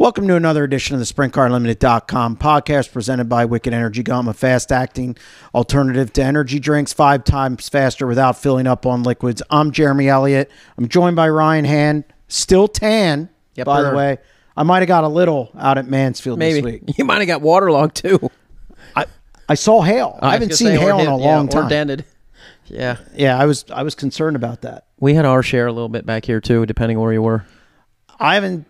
Welcome to another edition of the SprintCarUnlimited.com podcast presented by Wicked Energy Gum, a fast-acting alternative to energy drinks, 5 times faster without filling up on liquids. I'm Jeremy Elliott. I'm joined by Ryan Hand, still tan, by the way. I might have got a little out at Mansfield this week. You might have got waterlogged, too. I saw hail. I haven't seen hail in a long time. Or dented. Yeah. Yeah, I was concerned about that. We had our share a little bit back here, too, depending where you were. I haven't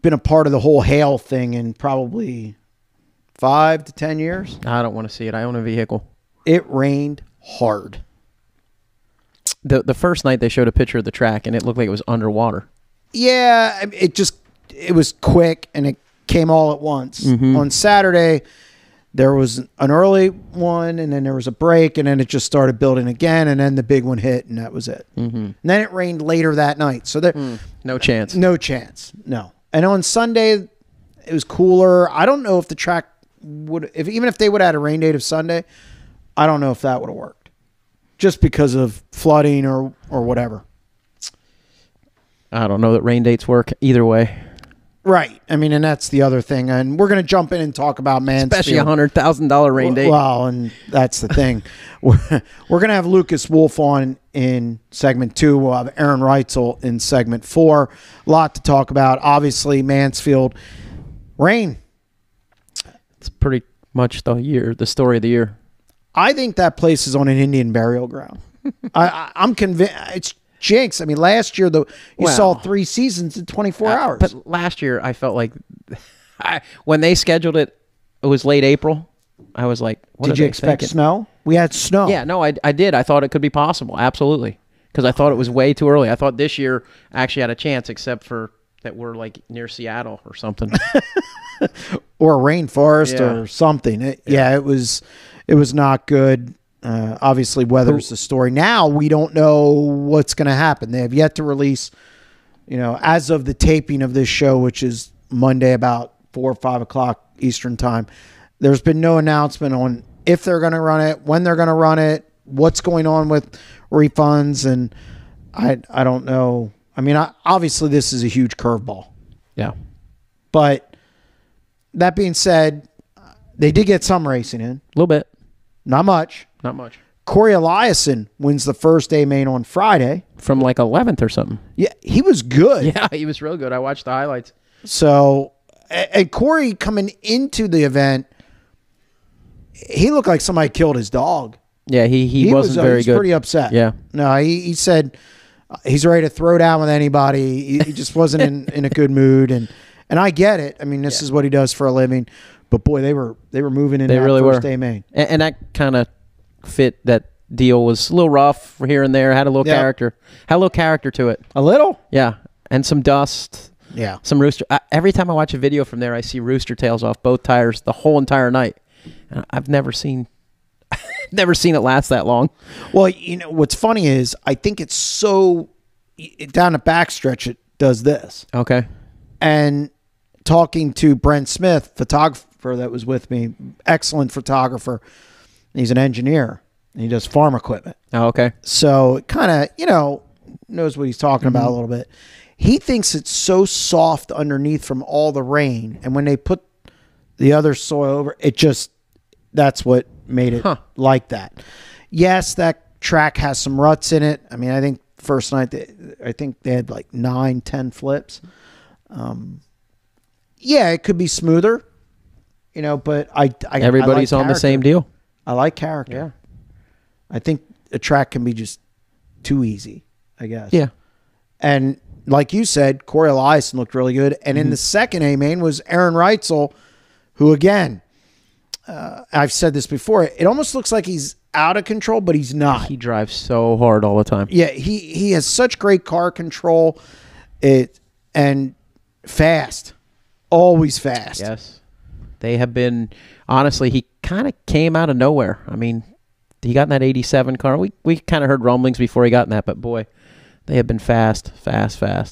been a part of the whole hail thing in probably 5 to 10 years. I don't want to see it. I own a vehicle. It rained hard. The first night they showed a picture of the track, and it looked like it was underwater. Yeah, it was quick, and it came all at once. Mm-hmm. On Saturday, there was an early one, and then there was a break, and then it just started building again, and then the big one hit, and that was it. Mm-hmm. And then it rained later that night. So no chance. No chance. No. And on Sunday, it was cooler. I don't know if the track would, even if they would have had a rain date of Sunday, I don't know if that would have worked. Just because of flooding or whatever. I don't know that rain dates work either way. Right. I mean, and that's the other thing. And we're going to jump in and talk about Mansfield. Especially a $100,000 rain date. Well, and that's the thing. We're going to have Lucas Wolfe on in segment 2. We'll have Aaron Reutzel in segment 4. A lot to talk about. Obviously, Mansfield. Rain. It's pretty much the story of the year. I think that place is on an Indian burial ground. I'm convinced. It's jinx. I mean, last year, you saw 3 seasons in 24 hours. But last year, I felt like when they scheduled it, it was late April. I was like, what did you expect snow? We had snow. Yeah, no, I did. I thought it could be possible. Absolutely. Because I thought it was way too early. I thought this year actually had a chance, except for that we're like near Seattle or something. Or a rainforest or something. It was not good. Obviously, weather's the story. Now we don't know what's going to happen. They have yet to release, as of the taping of this show, which is Monday about 4 or 5 o'clock Eastern time. There's been no announcement on if they're going to run it, when they're going to run it, what's going on with refunds, and I don't know. I mean, obviously this is a huge curveball. Yeah, but that being said, they did get some racing in. A little bit, not much. Not much. Corey Eliason wins the first A main on Friday. From like 11th or something. Yeah, he was good. Yeah, he was real good. I watched the highlights. So, and Corey coming into the event, he looked like somebody killed his dog. Yeah, he wasn't very good. He was pretty upset. Yeah. No, he said he's ready to throw down with anybody. He just wasn't in a good mood. And I get it. I mean, this is what he does for a living. But, boy, they were moving in that really first A main. And that kind of fit. That deal was a little rough here and there. Had a little character. Had a little character to it. A little? Yeah. And some dust. Yeah. Some rooster. Every time I watch a video from there, I see rooster tails off both tires the whole entire night. And I've never seen it last that long. Well, what's funny is I think it's so down the backstretch it does this. Okay. And talking to Brent Smith, photographer that was with me, excellent photographer. He's an engineer. And he does farm equipment. Oh, okay. So it kind of, knows what he's talking about a little bit. He thinks it's so soft underneath from all the rain. And when they put the other soil over, that's what made it like that. Yes, that track has some ruts in it. I mean, I think first night, they had like 9-10 flips. Yeah, it could be smoother, but everybody's I like on the same deal. I like character. Yeah. I think a track can be just too easy, I guess. Yeah. And like you said, Corey Eliason looked really good. And in the second A main was Aaron Reutzel, who again, I've said this before, it almost looks like he's out of control, but he's not. He drives so hard all the time. Yeah, he has such great car control, and fast. Always fast. Yes. They have been, honestly, he kind of came out of nowhere. I mean, he got in that 87 car. We kind of heard rumblings before he got in that, but boy, they have been fast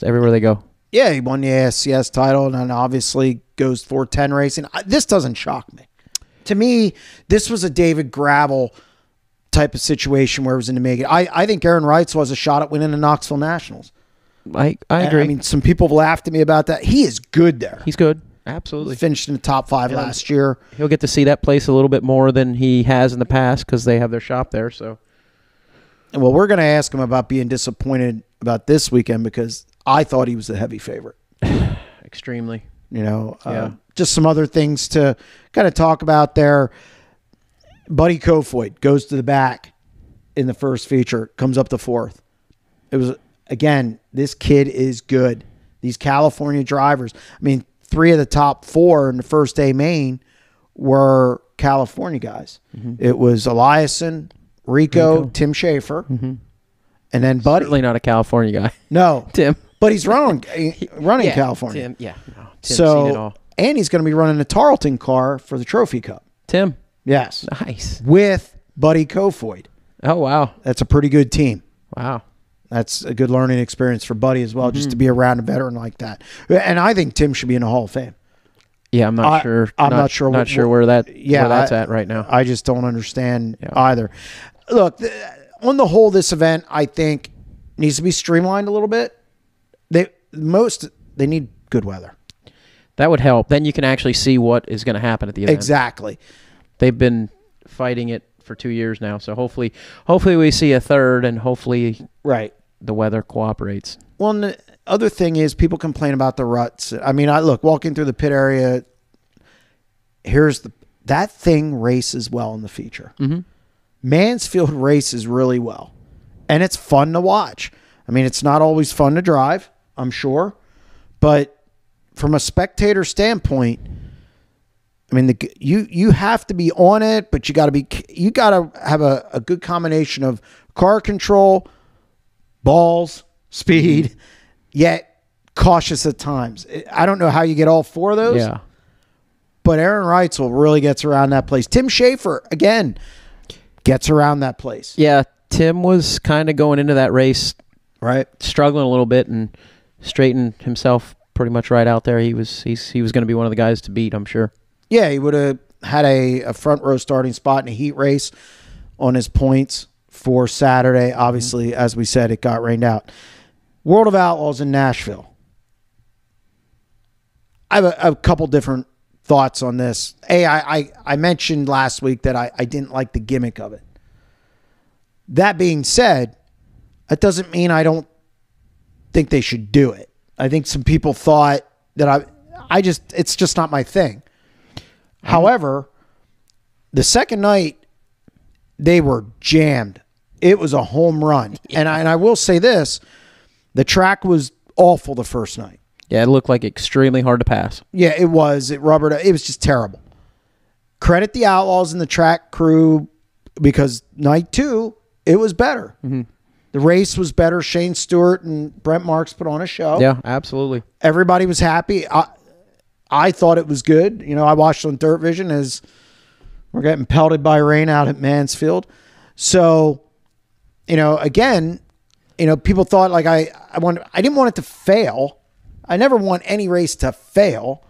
everywhere they go. Yeah, he won the ASCS title and then obviously goes 410 racing. This doesn't shock me. To me, this was a David Gravel type of situation where it was in the making. I think Aaron Reutzel has a shot at winning the Knoxville Nationals. I agree. I mean, some people have laughed at me about that. He is good there. He's good. Absolutely. Finished in the top 5 last year. He'll get to see that place a little bit more than he has in the past because they have their shop there. So, well, we're going to ask him about being disappointed about this weekend because I thought he was the heavy favorite. Extremely. Just some other things to kind of talk about there. Buddy Kofoid goes to the back in the first feature, comes up to 4th. It was, again, this kid is good. These California drivers, 3 of the top 4 in the first day main were California guys. Mm-hmm. It was Eliason, Rico, Tim Schaefer, and then Buddy. Certainly not a California guy. No. Tim. But he's running California. Tim, yeah. No, Tim's so, seen it all. And he's going to be running a Tarleton car for the Trophy Cup. Tim. Yes. Nice. With Buddy Kofoid. Oh, wow. That's a pretty good team. Wow. That's a good learning experience for Buddy as well, just to be around a veteran like that. And I think Tim should be in the Hall of Fame. Yeah, I'm not sure. I'm not sure. Not sure where that's at right now. I just don't understand either. Look, on the whole, this event, I think, needs to be streamlined a little bit. They need good weather. That would help. Then you can actually see what is going to happen at the event. Exactly. They've been fighting it for 2 years now, so hopefully we see a third, and hopefully the weather cooperates. Well, and the other thing is people complain about the ruts. Look, walking through the pit area, that thing races well in the feature. Mm-hmm. Mansfield races really well, and it's fun to watch. It's not always fun to drive, I'm sure, but from a spectator standpoint, you have to be on it, but you got to have a good combination of car control, balls, speed, yet cautious at times. I don't know how you get all 4 of those. Yeah. But Aaron Reutzel really gets around that place. Tim Schaefer, again, gets around that place. Yeah, Tim was kind of going into that race struggling a little bit and straightened himself pretty much right out there. He was going to be one of the guys to beat, I'm sure. Yeah, he would have had a front row starting spot in a heat race on his points for Saturday. Obviously, as we said, it got rained out. World of Outlaws in Nashville. I have a couple different thoughts on this. I mentioned last week that I didn't like the gimmick of it. That being said, that doesn't mean I don't think they should do it. I think some people thought that it's just not my thing. However, the second night, they were jammed. It was a home run. Yeah. And I will say this, the track was awful the first night. Yeah, it looked like extremely hard to pass. Yeah, it was. It was just terrible. Credit the Outlaws and the track crew because night 2, it was better. Mm-hmm. The race was better. Shane Stewart and Brent Marks put on a show. Yeah, absolutely. Everybody was happy. I thought it was good. I watched on Dirt Vision as we're getting pelted by rain out at Mansfield. So, again, people thought like I didn't want it to fail. I never want any race to fail.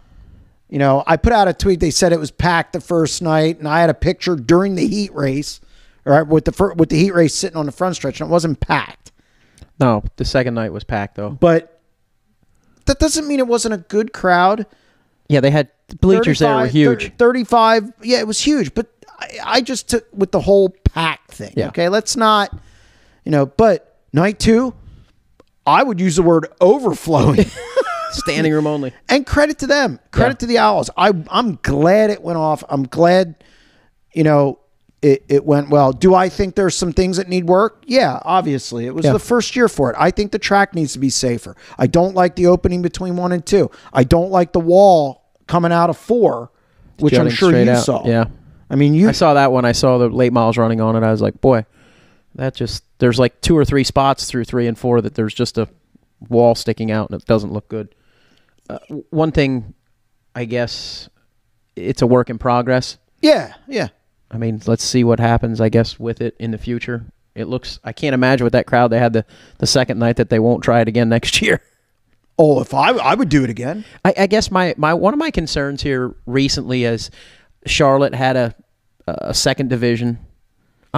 I put out a tweet. They said it was packed the first night, and I had a picture during the heat race, right, with the heat race sitting on the front stretch, and it wasn't packed. No, the second night was packed though. But that doesn't mean it wasn't a good crowd. Yeah, they had bleachers there were huge. 35, yeah, it was huge. But I just took with the whole pack thing. Yeah. Okay, let's not, but night 2, I would use the word overflowing. Standing room only. And credit to them. Credit to the Owls. I'm glad it went off. I'm glad, it went well. Do I think there's some things that need work? Yeah, obviously. It was the first year for it. I think the track needs to be safer. I don't like the opening between 1 and 2. I don't like the wall coming out of 4, which I'm sure you saw. Yeah. I saw that when I saw the late models running on it. I was like, boy, there's like 2 or 3 spots through 3 and 4 that there's just a wall sticking out and it doesn't look good. One thing, I guess, it's a work in progress. Yeah. Let's see what happens, I guess, with it in the future. I can't imagine with that crowd they had the second night that they won't try it again next year. Oh, if I would do it again. I guess my one of my concerns here recently is Charlotte had a second division.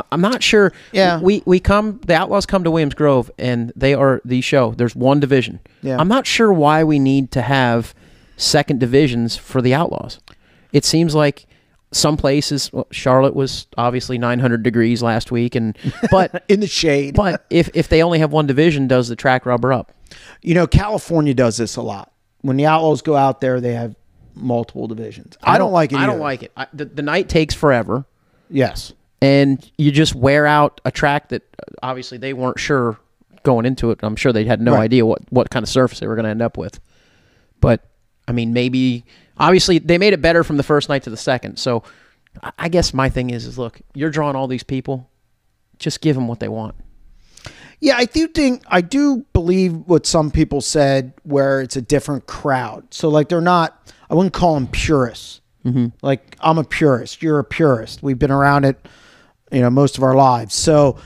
I'm not sure. Yeah. The Outlaws come to Williams Grove and they are the show. There's one division. Yeah. I'm not sure why we need to have second divisions for the Outlaws. It seems like some places, Charlotte was obviously 900 degrees last week, but in the shade. But if they only have one division, does the track rubber up? California does this a lot. When the Outlaws go out there, they have multiple divisions. I don't like it either. I don't like it. The night takes forever. Yes. And you just wear out a track that obviously they weren't sure going into it. I'm sure they had no idea what kind of surface they were going to end up with. But, I mean, maybe... Obviously, they made it better from the first night to the second. So, I guess my thing is look, you're drawing all these people. Just give them what they want. Yeah, I do believe what some people said, where it's a different crowd. So, like, they're not, I wouldn't call them purists. Mm-hmm. Like, I'm a purist. You're a purist. We've been around it, most of our lives. So,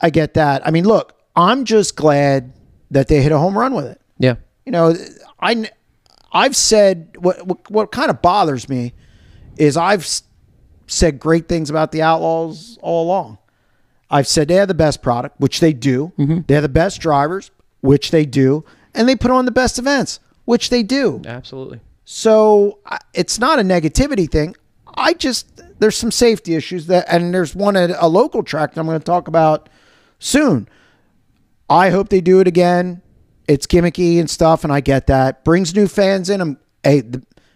I get that. I mean, look, I'm just glad that they hit a home run with it. Yeah. I've said what kind of bothers me is I've said great things about the Outlaws all along. I've said they have the best product, which they do. Mm-hmm. They have the best drivers, which they do. And they put on the best events, which they do. Absolutely. So it's not a negativity thing. There's some safety issues and there's one at a local track that I'm going to talk about soon. I hope they do it again. It's gimmicky and stuff, and I get that. Brings new fans in.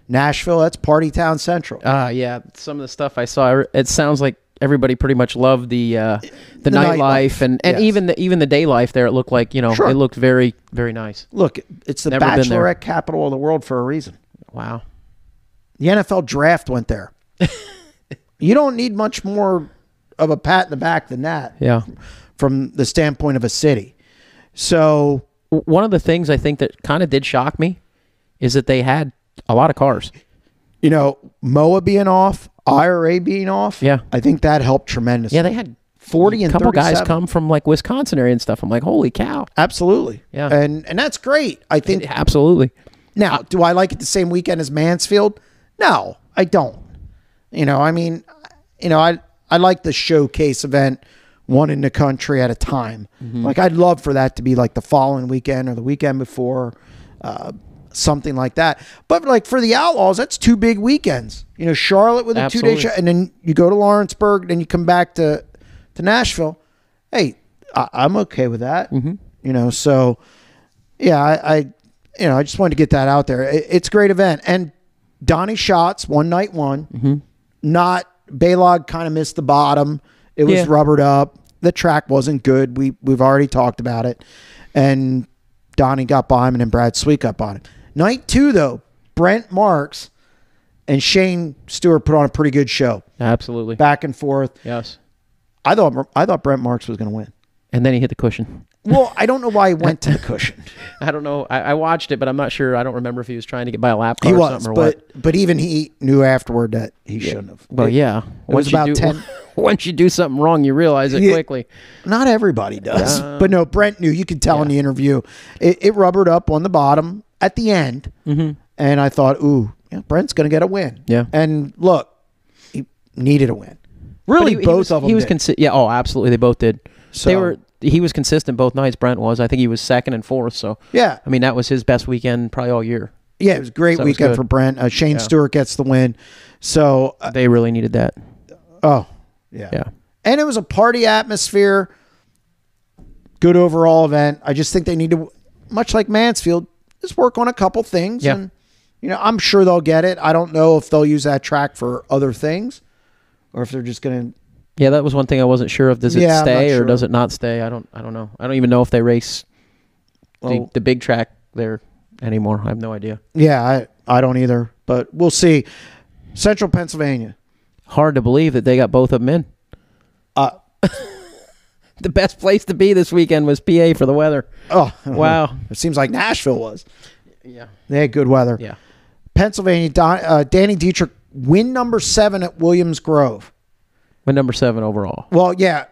Nashville, that's Party Town Central. Yeah. Some of the stuff I saw, it sounds like everybody pretty much loved the nightlife and yes. even the day life there. It looked like, sure. It looked very, very nice. Look, it's the bachelorette capital of the world for a reason. Wow. The NFL draft went there. You don't need much more of a pat in the back than that. Yeah. From the standpoint of a city. So... One of the things I think that kind of did shock me is that they had a lot of cars. MOA being off, IRA being off. Yeah. I think that helped tremendously. Yeah, they had 40 and 37. A couple guys come from like Wisconsin area and stuff. I'm like, holy cow. Absolutely. Yeah. And that's great. I think. Absolutely. Now, do I like it the same weekend as Mansfield? No, I don't. I like the showcase event, one in the country at a time. Mm-hmm. Like, I'd love for that to be like the following weekend or the weekend before, something like that. But like for the Outlaws, that's 2 big weekends. Charlotte with a Absolutely. 2-day show, and then you go to Lawrenceburg, then you come back to Nashville. Hey, I'm okay with that. Mm-hmm. So yeah, I just wanted to get that out there. It's a great event. And Donnie Schatz, one night one. Mm-hmm. Not Baylog kind of missed the bottom. It was rubbered up. The track wasn't good. We've already talked about it. And Donnie got by him, and then Brad Sweet got by him. Night 2, though, Brent Marks and Shane Stewart put on a pretty good show. Absolutely. Back and forth. Yes. I thought Brent Marks was going to win. And then he hit the cushion. Well, I don't know why he went to the cushion. I don't know. I watched it, but I'm not sure. I don't remember if he was trying to get by a lap car or something or what. But even he knew afterward that he shouldn't have. Well, yeah. Once you do something wrong, you realize it quickly. Not everybody does. But no, Brent knew. You could tell in the interview. It rubbered up on the bottom at the end. Mm-hmm. And I thought, Brent's going to get a win. Yeah. And look, he needed a win. Really, both of them did. Oh, absolutely. They both did. So, he was consistent both nights. Brent was. I think he was 2nd and 4th. So yeah, I mean that was his best weekend probably all year. Yeah, it was a great weekend for Brent. Shane Stewart gets the win. So they really needed that. Oh yeah. And it was a party atmosphere. Good overall event. I just think they need to, much like Mansfield, just work on a couple things. Yeah. And I'm sure they'll get it. I don't know if they'll use that track for other things, or if they're just going to. Yeah, that was one thing I wasn't sure of. Does it stay or does it not stay? I don't know. I don't even know if they race the big track there anymore. I have no idea. Yeah, I don't either. But we'll see. Central Pennsylvania. Hard to believe that they got both of them in. The best place to be this weekend was PA for the weather. Oh, wow. It seems like Nashville was. Yeah. They had good weather. Yeah. Pennsylvania, Danny Dietrich, win number 7 at Williams Grove. Win number 7 overall. Well, yeah.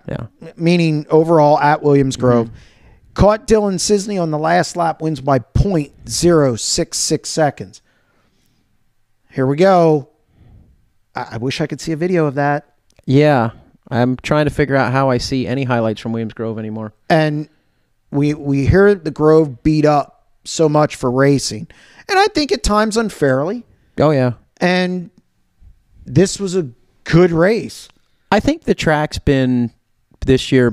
Meaning overall at Williams Grove. Mm-hmm. Caught Dylan Cisney on the last lap, wins by 0.066 seconds. Here we go. I wish I could see a video of that. Yeah. I'm trying to figure out how I see any highlights from Williams Grove anymore. And we hear the Grove beat up so much for racing. And I think at times unfairly. Oh, yeah. And this was a good race. I think the track's been this year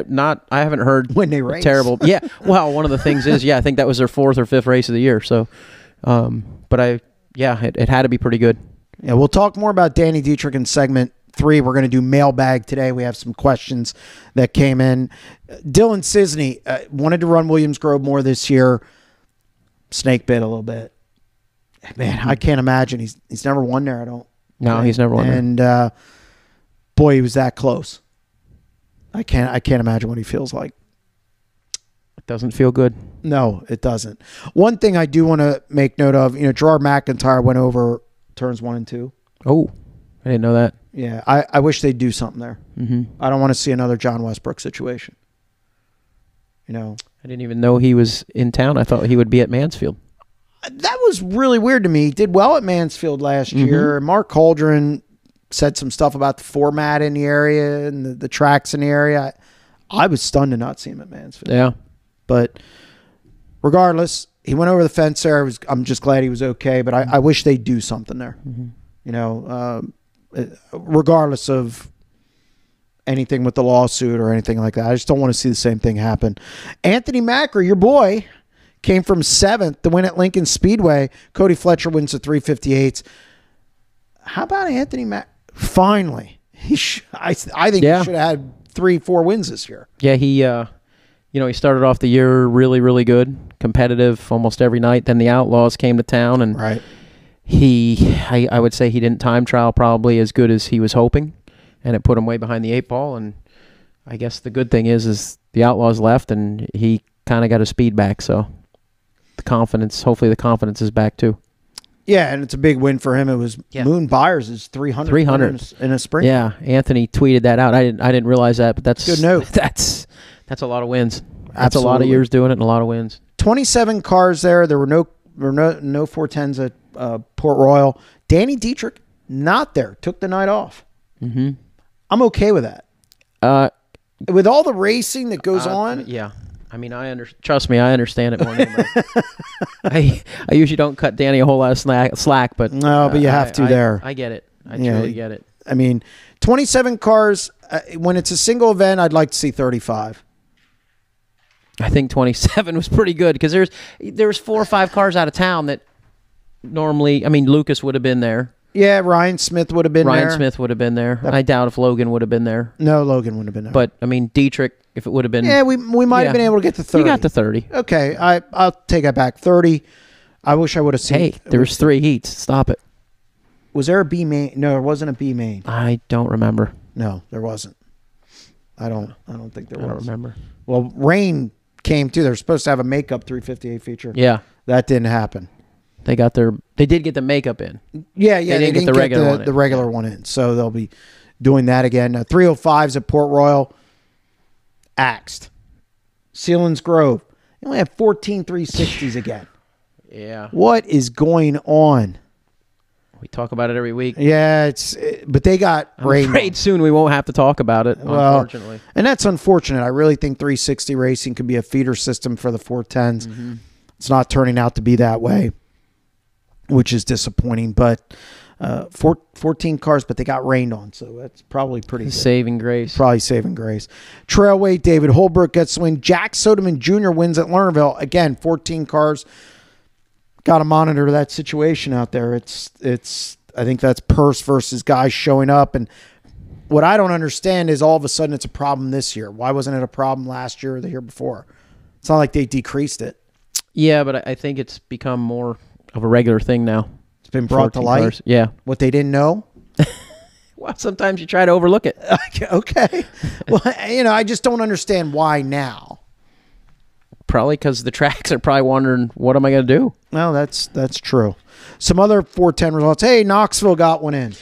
not. I haven't heard when they race. Terrible. Yeah. Well, one of the things is, I think that was their 4th or 5th race of the year. So, but it had to be pretty good. Yeah, we'll talk more about Danny Dietrich in segment 3. We're going to do mailbag today. We have some questions that came in. Dylan Cisney wanted to run Williams Grove more this year. Snake bit a little bit. Man, I can't imagine. He's never won there. He's never won there. And boy, he was that close. I can't imagine what he feels like. It doesn't feel good. No, it doesn't. One thing I do want to make note of, Gerard McIntyre went over turns 1 and 2. Oh, I didn't know that. Yeah, I wish they'd do something there. Mm-hmm. I don't want to see another John Westbrook situation. I didn't even know he was in town. I thought he would be at Mansfield. That was really weird to me. He did well at Mansfield last year. Mark Holdren said some stuff about the format in the area and the tracks in the area. I was stunned to not see him at Mansfield. Yeah. But regardless, he went over the fence there. I'm just glad he was okay, but I wish they'd do something there. Mm-hmm. Regardless of anything with the lawsuit or anything like that. I just don't want to see the same thing happen. Anthony Macri, your boy, came from 7th to win at Lincoln Speedway. Cody Fletcher wins the 358s. How about Anthony Macri? Finally. I think he should have had 3-4 wins this year. Yeah, he started off the year really, really good, competitive almost every night. Then the Outlaws came to town, and right. I would say he didn't time trial probably as good as he was hoping, and it put him way behind the 8 ball. And I guess the good thing is the Outlaws left, and he kind of got his speed back. So hopefully the confidence is back too. Yeah, and it's a big win for him. It was Moon Byers' 300 in a sprint. Yeah, Anthony tweeted that out. I didn't realialize that, but that's good note. That's a lot of wins. That's Absolutely. a lot of years doing it and a lot of wins. 27 cars there. There were no 410s at Port Royal. Danny Dietrich not there. Took the night off. Mm-hmm. I'm okay with that. With all the racing that goes on. Yeah. I mean, trust me, I understand it more than anybody. I usually don't cut Danny a whole lot of slack, but no, but you have to there. I get it. I truly get it. I mean, 27 cars. When it's a single event, I'd like to see 35. I think 27 was pretty good because there's 4 or 5 cars out of town that normally. I mean, Lucas would have been there. Yeah, Ryan Smith would have been there. Ryan Smith would have been there. I doubt if Logan would have been there. No, Logan would have been there. But I mean, Dietrich, if it would have been. Yeah, we might have been able to get to 30. You got to 30. Okay, I'll take that back. 30. I wish I would have seen. Hey, there was 3 heats. Stop it. Was there a B main? No, there wasn't a B main. I don't remember. No, there wasn't. I don't think there was. I don't remember. Well, rain came too. They were supposed to have a makeup 358 feature. Yeah, that didn't happen. They did get the makeup in. Yeah, they didn't get the regular one in. So they'll be doing that again. 305s at Port Royal. Axed. Sealands Grove. They only have 14 360s again. Yeah. What is going on? We talk about it every week. Yeah, but they got rain. I'm afraid soon we won't have to talk about it, unfortunately. And that's unfortunate. I really think 360 racing could be a feeder system for the 410s. Mm-hmm. It's not turning out to be that way, which is disappointing. But 14 cars, but they got rained on, so that's probably pretty good. Saving grace. Probably saving grace. Trailway, David Holbrook gets the win. Jack Soderman Jr. wins at Lernerville. Again, 14 cars. Got to monitor that situation out there. It's. I think that's purse versus guys showing up. And what I don't understand is all of a sudden it's a problem this year. Why wasn't it a problem last year or the year before? It's not like they decreased it. Yeah, but I think it's become more of a regular thing now. It's been brought to light. Cars. Yeah. What they didn't know? Well, sometimes you try to overlook it. Okay. Well, I just don't understand why now. Probably because the tracks are probably wondering, what am I going to do? Well, that's true. Some other 410 results. Hey, Knoxville got one in.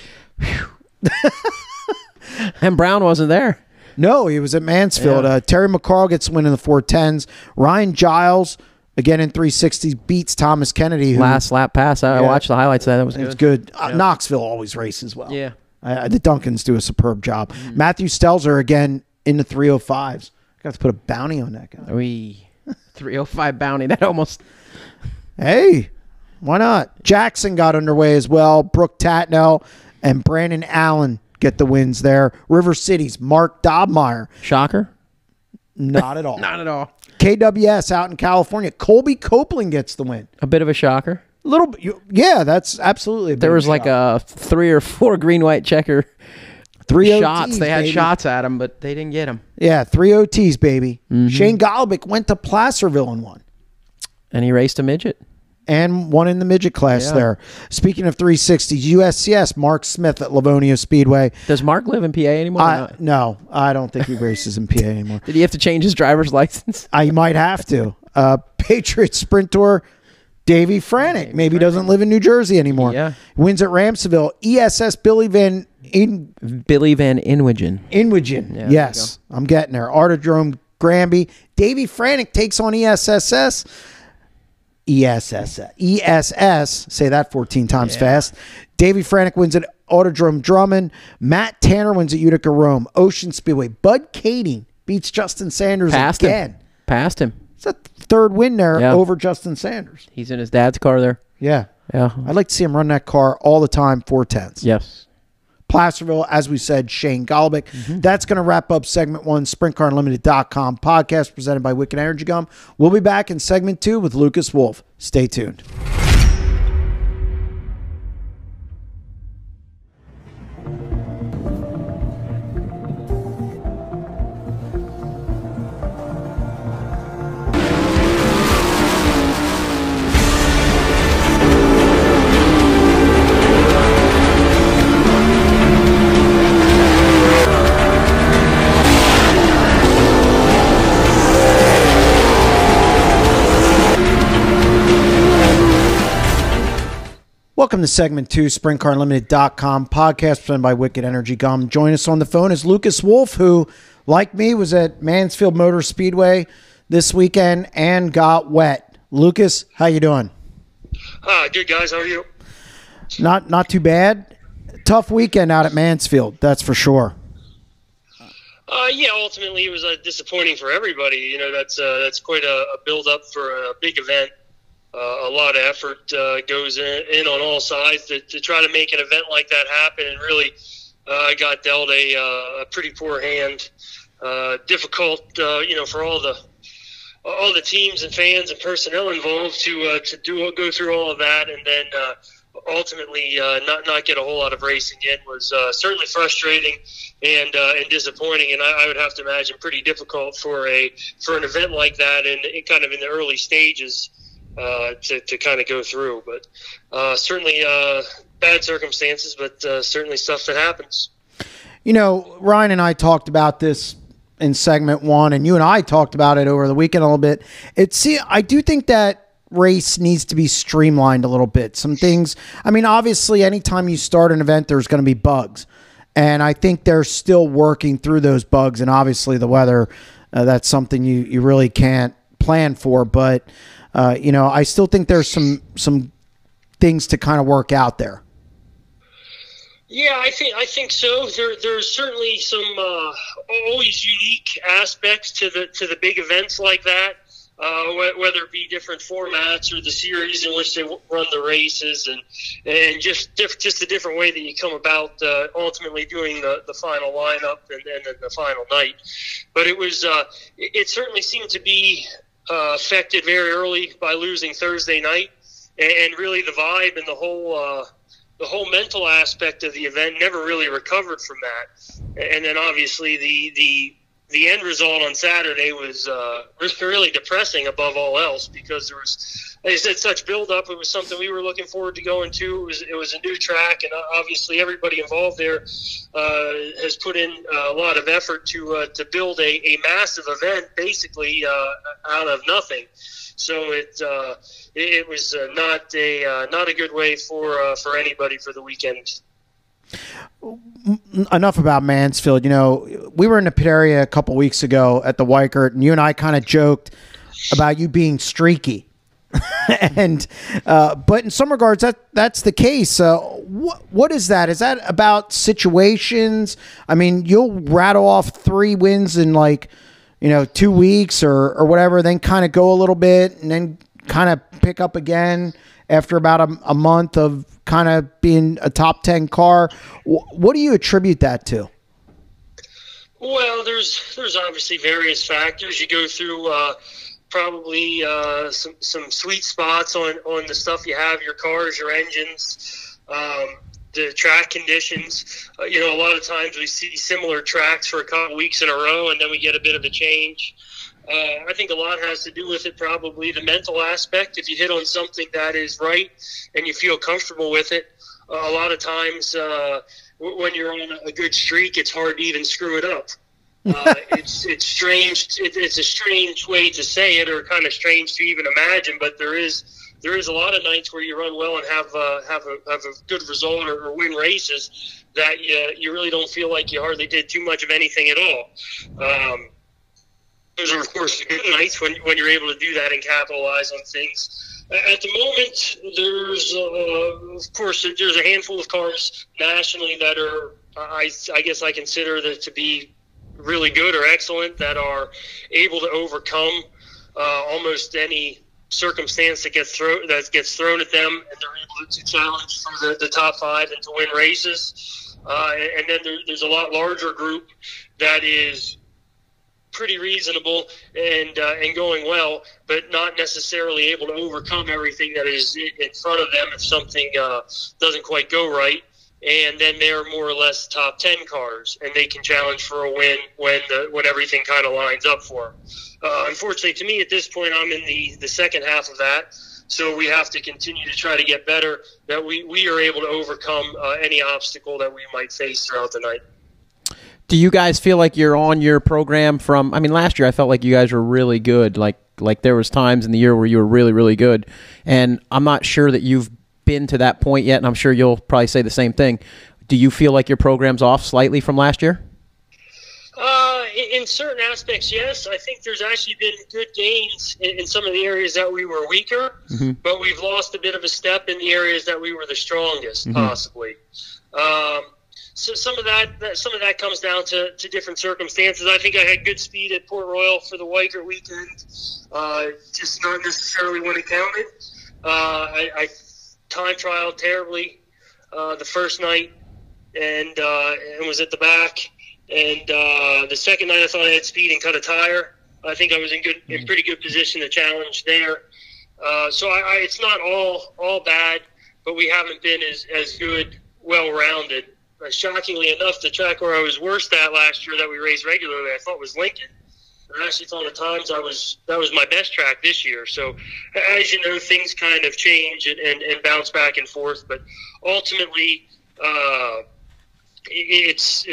And Brown wasn't there. No, he was at Mansfield. Yeah. Terry McCarl gets the win in the 410s. Ryan Giles, again in 360s, beats Thomas Kennedy. Last lap pass. I watched the highlights of that. That was good. It's good. Knoxville always races well. Yeah. The Duncans do a superb job. Matthew Stelzer, again, in the 305s. Got to put a bounty on that guy. 305 bounty. That almost. Hey, why not? Jackson got underway as well. Brooke Tatnell and Brandon Allen get the wins there. River City's Mark Dobmeyer. Shocker? Not at all. Not at all. KWS out in California. Colby Copeland gets the win. A bit of a shocker. A little bit. Yeah, that's absolutely a bit There was of a like shock. a 3 or 4 green-white checker 3 shots. OTs, They had baby. shots at him, but they didn't get him. Yeah, 3 OTs, baby. Shane Golobic went to Placerville and won. And he raced a midget. And won in the midget class there. Speaking of 360s, USCS, Mark Smith at Livonia Speedway. Does Mark live in PA anymore? or not? No, I don't think he races in PA anymore. Did he have to change his driver's license? I might have to. Patriot Sprint Tour, Davey Franick. Maybe doesn't live in New Jersey anymore. Yeah. Wins at Ramseyville. ESS Billy Van Inwigen. Inwigen. Yeah, Yes, I'm getting there. Artodrome Granby. Davey Franick takes on ESS. Say that 14 times fast. Davey Franick wins at Autodrome Drummond. Matt Tanner wins at Utica Rome. Ocean Speedway. Bud Kading beats Justin Sanders again. Passed him. It's a third win there over Justin Sanders. He's in his dad's car there. Yeah. Yeah. I'd like to see him run that car all the time, 410s. Yes. Placerville, as we said, Shane Golobic. That's going to wrap up segment 1, SprintCarUnlimited.com podcast presented by Wicked Energy Gum. We'll be back in segment 2 with Lucas Wolfe. Stay tuned. Welcome to segment 2, SprintCarUnlimited.com podcast presented by Wicked Energy Gum. Join us on the phone is Lucas Wolfe, who, like me, was at Mansfield Motor Speedway this weekend and got wet. Lucas, how you doing? Good, guys. How are you? Not too bad. Tough weekend out at Mansfield, that's for sure. Yeah, ultimately it was disappointing for everybody. You know, that's quite a build-up for a big event. A lot of effort goes in on all sides to try to make an event like that happen, and really got dealt a pretty poor hand. Difficult, for all the teams and fans and personnel involved to go through all of that, and then ultimately not get a whole lot of racing in was certainly frustrating and disappointing, and I would have to imagine pretty difficult for an event like that and kind of in the early stages. To kind of go through, but certainly bad circumstances, but certainly stuff that happens. You know, Ryan and I talked about this in segment 1, and you and I talked about it over the weekend a little bit. I do think that race needs to be streamlined a little bit. Some things, I mean, obviously, anytime you start an event, there's going to be bugs, and I think they're still working through those bugs, and obviously the weather, that's something you really can't plan for, but I still think there's some things to kind of work out there. Yeah, I think so. There's certainly some always unique aspects to the big events like that. Whether it be different formats or the series in which they run the races, and just the different way that you come about ultimately doing the final lineup and then the final night. But it certainly seemed to be affected very early by losing Thursday night, and really the vibe and the whole mental aspect of the event never really recovered from that. And then obviously the end result on Saturday was really depressing above all else, because there was, like I said, such build-up. It was something we were looking forward to going to. It was a new track, and obviously everybody involved there has put in a lot of effort to build a massive event, basically out of nothing. So it was not a good way for anybody for the weekend. Enough about Mansfield. You know, we were in the pit area a couple weeks ago at the Weikert, and you and I kind of joked about you being streaky. And but in some regards that's the case. What is that? Is that about situations? I mean, you'll rattle off 3 wins in 2 weeks or whatever, then kind of go a little bit and then kind of pick up again after about a month of kind of being a top 10 car. What do you attribute that to? Well, there's obviously various factors. You go through probably some sweet spots on the stuff you have, your cars, your engines, the track conditions. A lot of times we see similar tracks for a couple weeks in a row, and then we get a bit of a change. I think a lot has to do with it, probably the mental aspect. If you hit on something that is right and you feel comfortable with it, a lot of times when you're on a good streak, it's hard to even screw it up. It's strange. It's a strange way to say it, or kind of strange to even imagine. But there is a lot of nights where you run well and have a good result or win races that you really don't feel like you hardly did too much of anything at all. Those are, of course, good nights when you're able to do that and capitalize on things. At the moment, there's a handful of cars nationally that are, I guess I consider that to be really good or excellent, that are able to overcome almost any circumstance that gets thrown at them, and they're able to challenge for the top 5 and to win races. And then there's a lot larger group that is pretty reasonable and going well, but not necessarily able to overcome everything that is in front of them if something doesn't quite go right. And then they're more or less top 10 cars, and they can challenge for a win when everything kind of lines up for them. Unfortunately, to me, at this point, I'm in the second half of that, so we have to continue to try to get better, that we are able to overcome any obstacle that we might face throughout the night. Do you guys feel like you're on your program from, last year I felt like you guys were really good. Like there was times in the year where you were really, really good. And I'm not sure that you've been to that point yet, and I'm sure you'll probably say the same thing. Do you feel like your program's off slightly from last year? In certain aspects, yes. I think there's actually been good gains in some of the areas that we were weaker, but we've lost a bit of a step in the areas that we were the strongest, possibly. So some of that comes down to different circumstances. I think I had good speed at Port Royal for the Weichert weekend, just not necessarily when it counted. I time trialed terribly the first night and was at the back. And the second night I thought I had speed and cut a tire. I think I was in pretty good position to challenge there. So it's not all bad, but we haven't been as good, well-rounded. Shockingly enough, the track where I was worst at last year that we raced regularly, I thought was Lincoln. And I actually thought at times that was my best track this year. So as you know, things kind of change and bounce back and forth. But ultimately, it's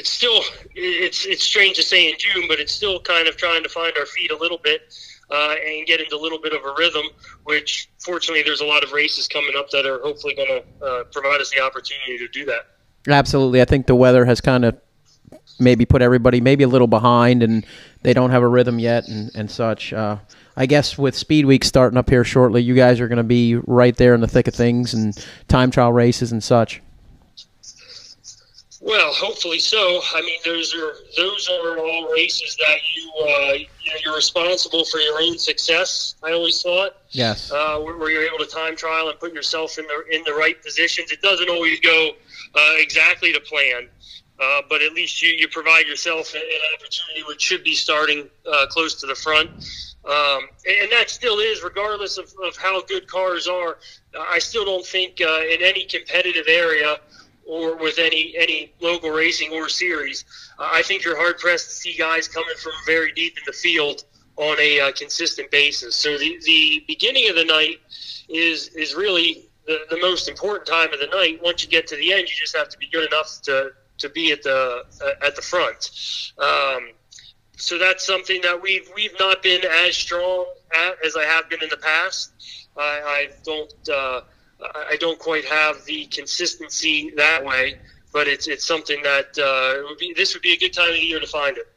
strange to say in June, but it's still kind of trying to find our feet a little bit and get into a little bit of a rhythm, which fortunately there's a lot of races coming up that are hopefully going to provide us the opportunity to do that. Absolutely. I think the weather has kind of maybe put everybody maybe a little behind, and they don't have a rhythm yet and such. I guess with Speed Week starting up here shortly, you guys are going to be right there in the thick of things and time trial races and such. Well, hopefully so. Those are all races that you're responsible for your own success. I always thought. Yes. Where you're able to time trial and put yourself in the right positions. It doesn't always go exactly to plan, but at least you provide yourself an opportunity which should be starting close to the front. And that still is, regardless of how good cars are. I still don't think in any competitive area or with any local racing or series, I think you're hard-pressed to see guys coming from very deep in the field on a consistent basis. So the beginning of the night is really the most important time of the night. Once you get to the end, you just have to be good enough to be at the front. So that's something that we've not been as strong at as I have been in the past. I don't quite have the consistency that way, but it's something that this would be a good time of the year to find it.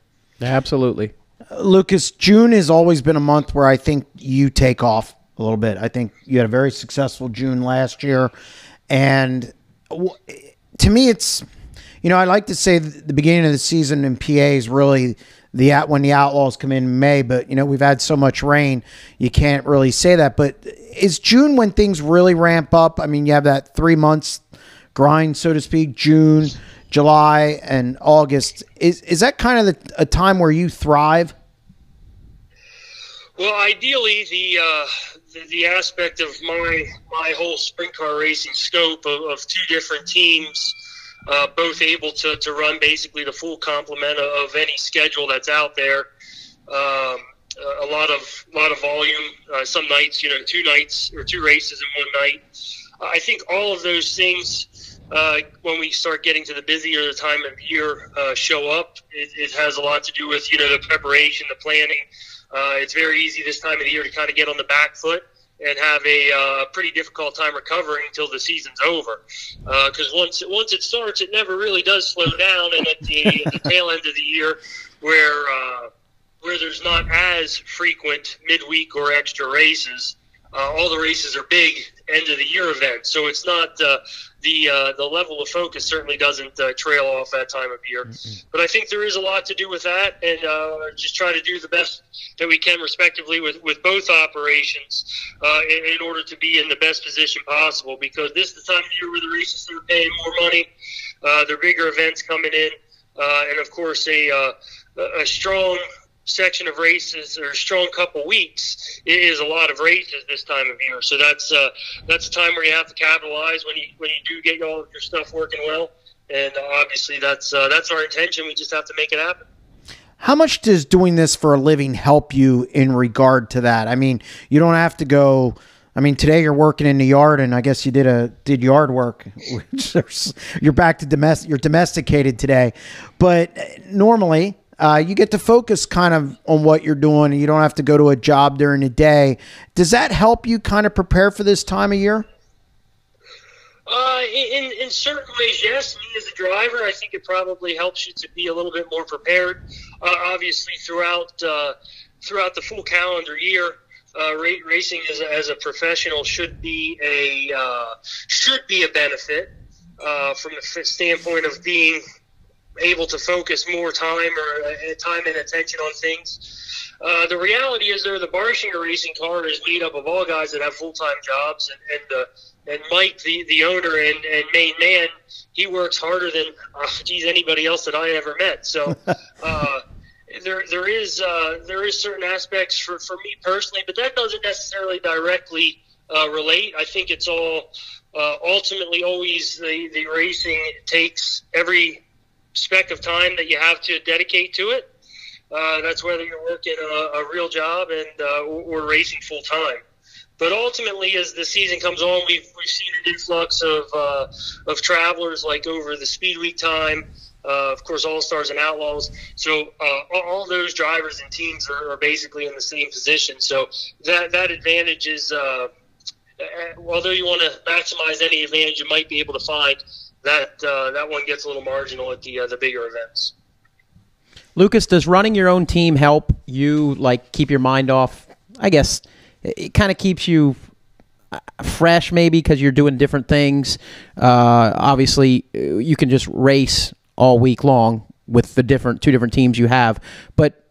Absolutely. Lucas, June has always been a month where I think you take off a little bit. I think you had a very successful June last year, and to me it's, I like to say the beginning of the season in PA is really when the Outlaws come in May. But we've had so much rain, you can't really say that. But is June when things really ramp up? I mean, you have that 3 months grind, so to speak, June, July, and August. Is that kind of a time where you thrive? Well, ideally, the aspect of my whole sprint car racing scope of two different teams, both able to run basically the full complement of any schedule that's out there. A lot of volume. Some nights, 2 nights or 2 races in one night. I think all of those things, when we start getting to the busier time of year, show up. It has a lot to do with the preparation, the planning. It's very easy this time of the year to kind of get on the back foot and have a pretty difficult time recovering until the season's over. Because once it starts, it never really does slow down. And at the tail end of the year, where there's not as frequent midweek or extra races, all the races are big end of the year events. So it's not the level of focus certainly doesn't trail off that time of year. Mm-hmm. But I think there is a lot to do with that, and just try to do the best that we can respectively with both operations in order to be in the best position possible, because this is the time of year where the races are paying more money, there are bigger events coming in, and of course a strong section of races or a strong couple weeks is a lot of races this time of year. So that's a time where you have to capitalize when you do get all of your stuff working well. And obviously that's our intention. We just have to make it happen. How much does doing this for a living help you in regard to that? I mean, you don't have to go. I mean, today you're working in the yard, and I guess you did yard work. You're back to you're domesticated today, but normally you get to focus kind of on what you're doing, and you don't have to go to a job during the day. Does that help you kind of prepare for this time of year? In certain ways, yes. Me as a driver, I think it probably helps you to be a little bit more prepared. Obviously, throughout the full calendar year, racing as a professional should be a benefit from the standpoint of being able to focus more time and attention on things. The reality is, the Barshinger racing car is made up of all guys that have full-time jobs, and Mike, the owner and main man, he works harder than anybody else that I ever met. So there is certain aspects for me personally, but that doesn't necessarily directly relate. I think it's all ultimately always the racing takes every speck of time that you have to dedicate to it. That's whether you're working a real job or racing full time. But ultimately, as the season comes on, we've seen an influx of travelers, like over the Speed Week time. Of course, All Stars and Outlaws. So all those drivers and teams are basically in the same position. So that advantage is, although you want to maximize any advantage you might be able to find, that one gets a little marginal at the bigger events. Lucas, does running your own team help you keep your mind off? I guess it kind of keeps you fresh, maybe, because you're doing different things. Obviously, you can just race all week long with the two different teams you have, but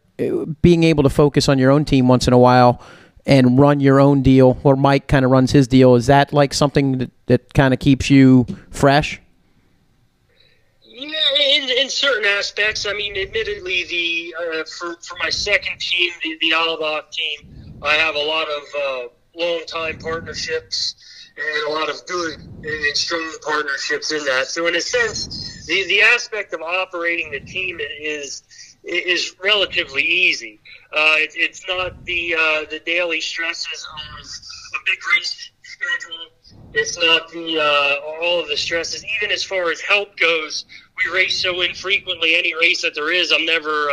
being able to focus on your own team once in a while and run your own deal, or Mike kind of runs his deal, is that something that kind of keeps you fresh? Yeah, in certain aspects. I mean, admittedly, for my second team, the Alabach team, I have a lot of long-time partnerships and a lot of good and strong partnerships in that. So in a sense, the aspect of operating the team is relatively easy. It's not the daily stresses of a big race schedule. It's not all of the stresses. Even as far as help goes, we race so infrequently. Any race that there is, I'm never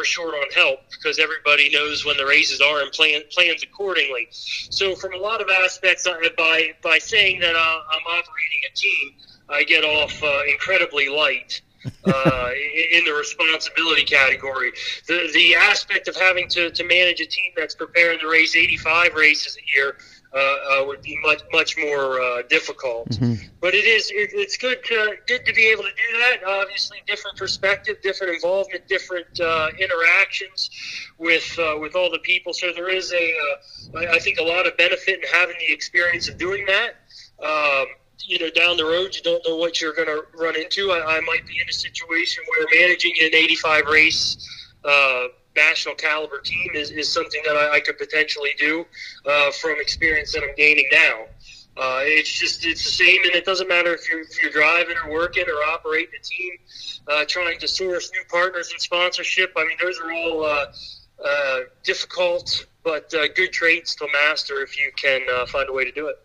short on help, because everybody knows when the races are and plans accordingly. So from a lot of aspects, by saying that I'm operating a team, I get off incredibly light in the responsibility category. The aspect of having to manage a team that's preparing to race 85 races a year, would be much more difficult. But it's good to be able to do that. Obviously, different perspective, different involvement, different interactions with all the people. So there is I think a lot of benefit in having the experience of doing that. Down the road, you don't know what you're going to run into. I might be in a situation where managing an 85 race national caliber team is something that I could potentially do from experience that I'm gaining now. It's the same, and it doesn't matter if you're driving or working or operating a team, trying to source new partners and sponsorship. I mean, those are all difficult but good traits to master if you can find a way to do it.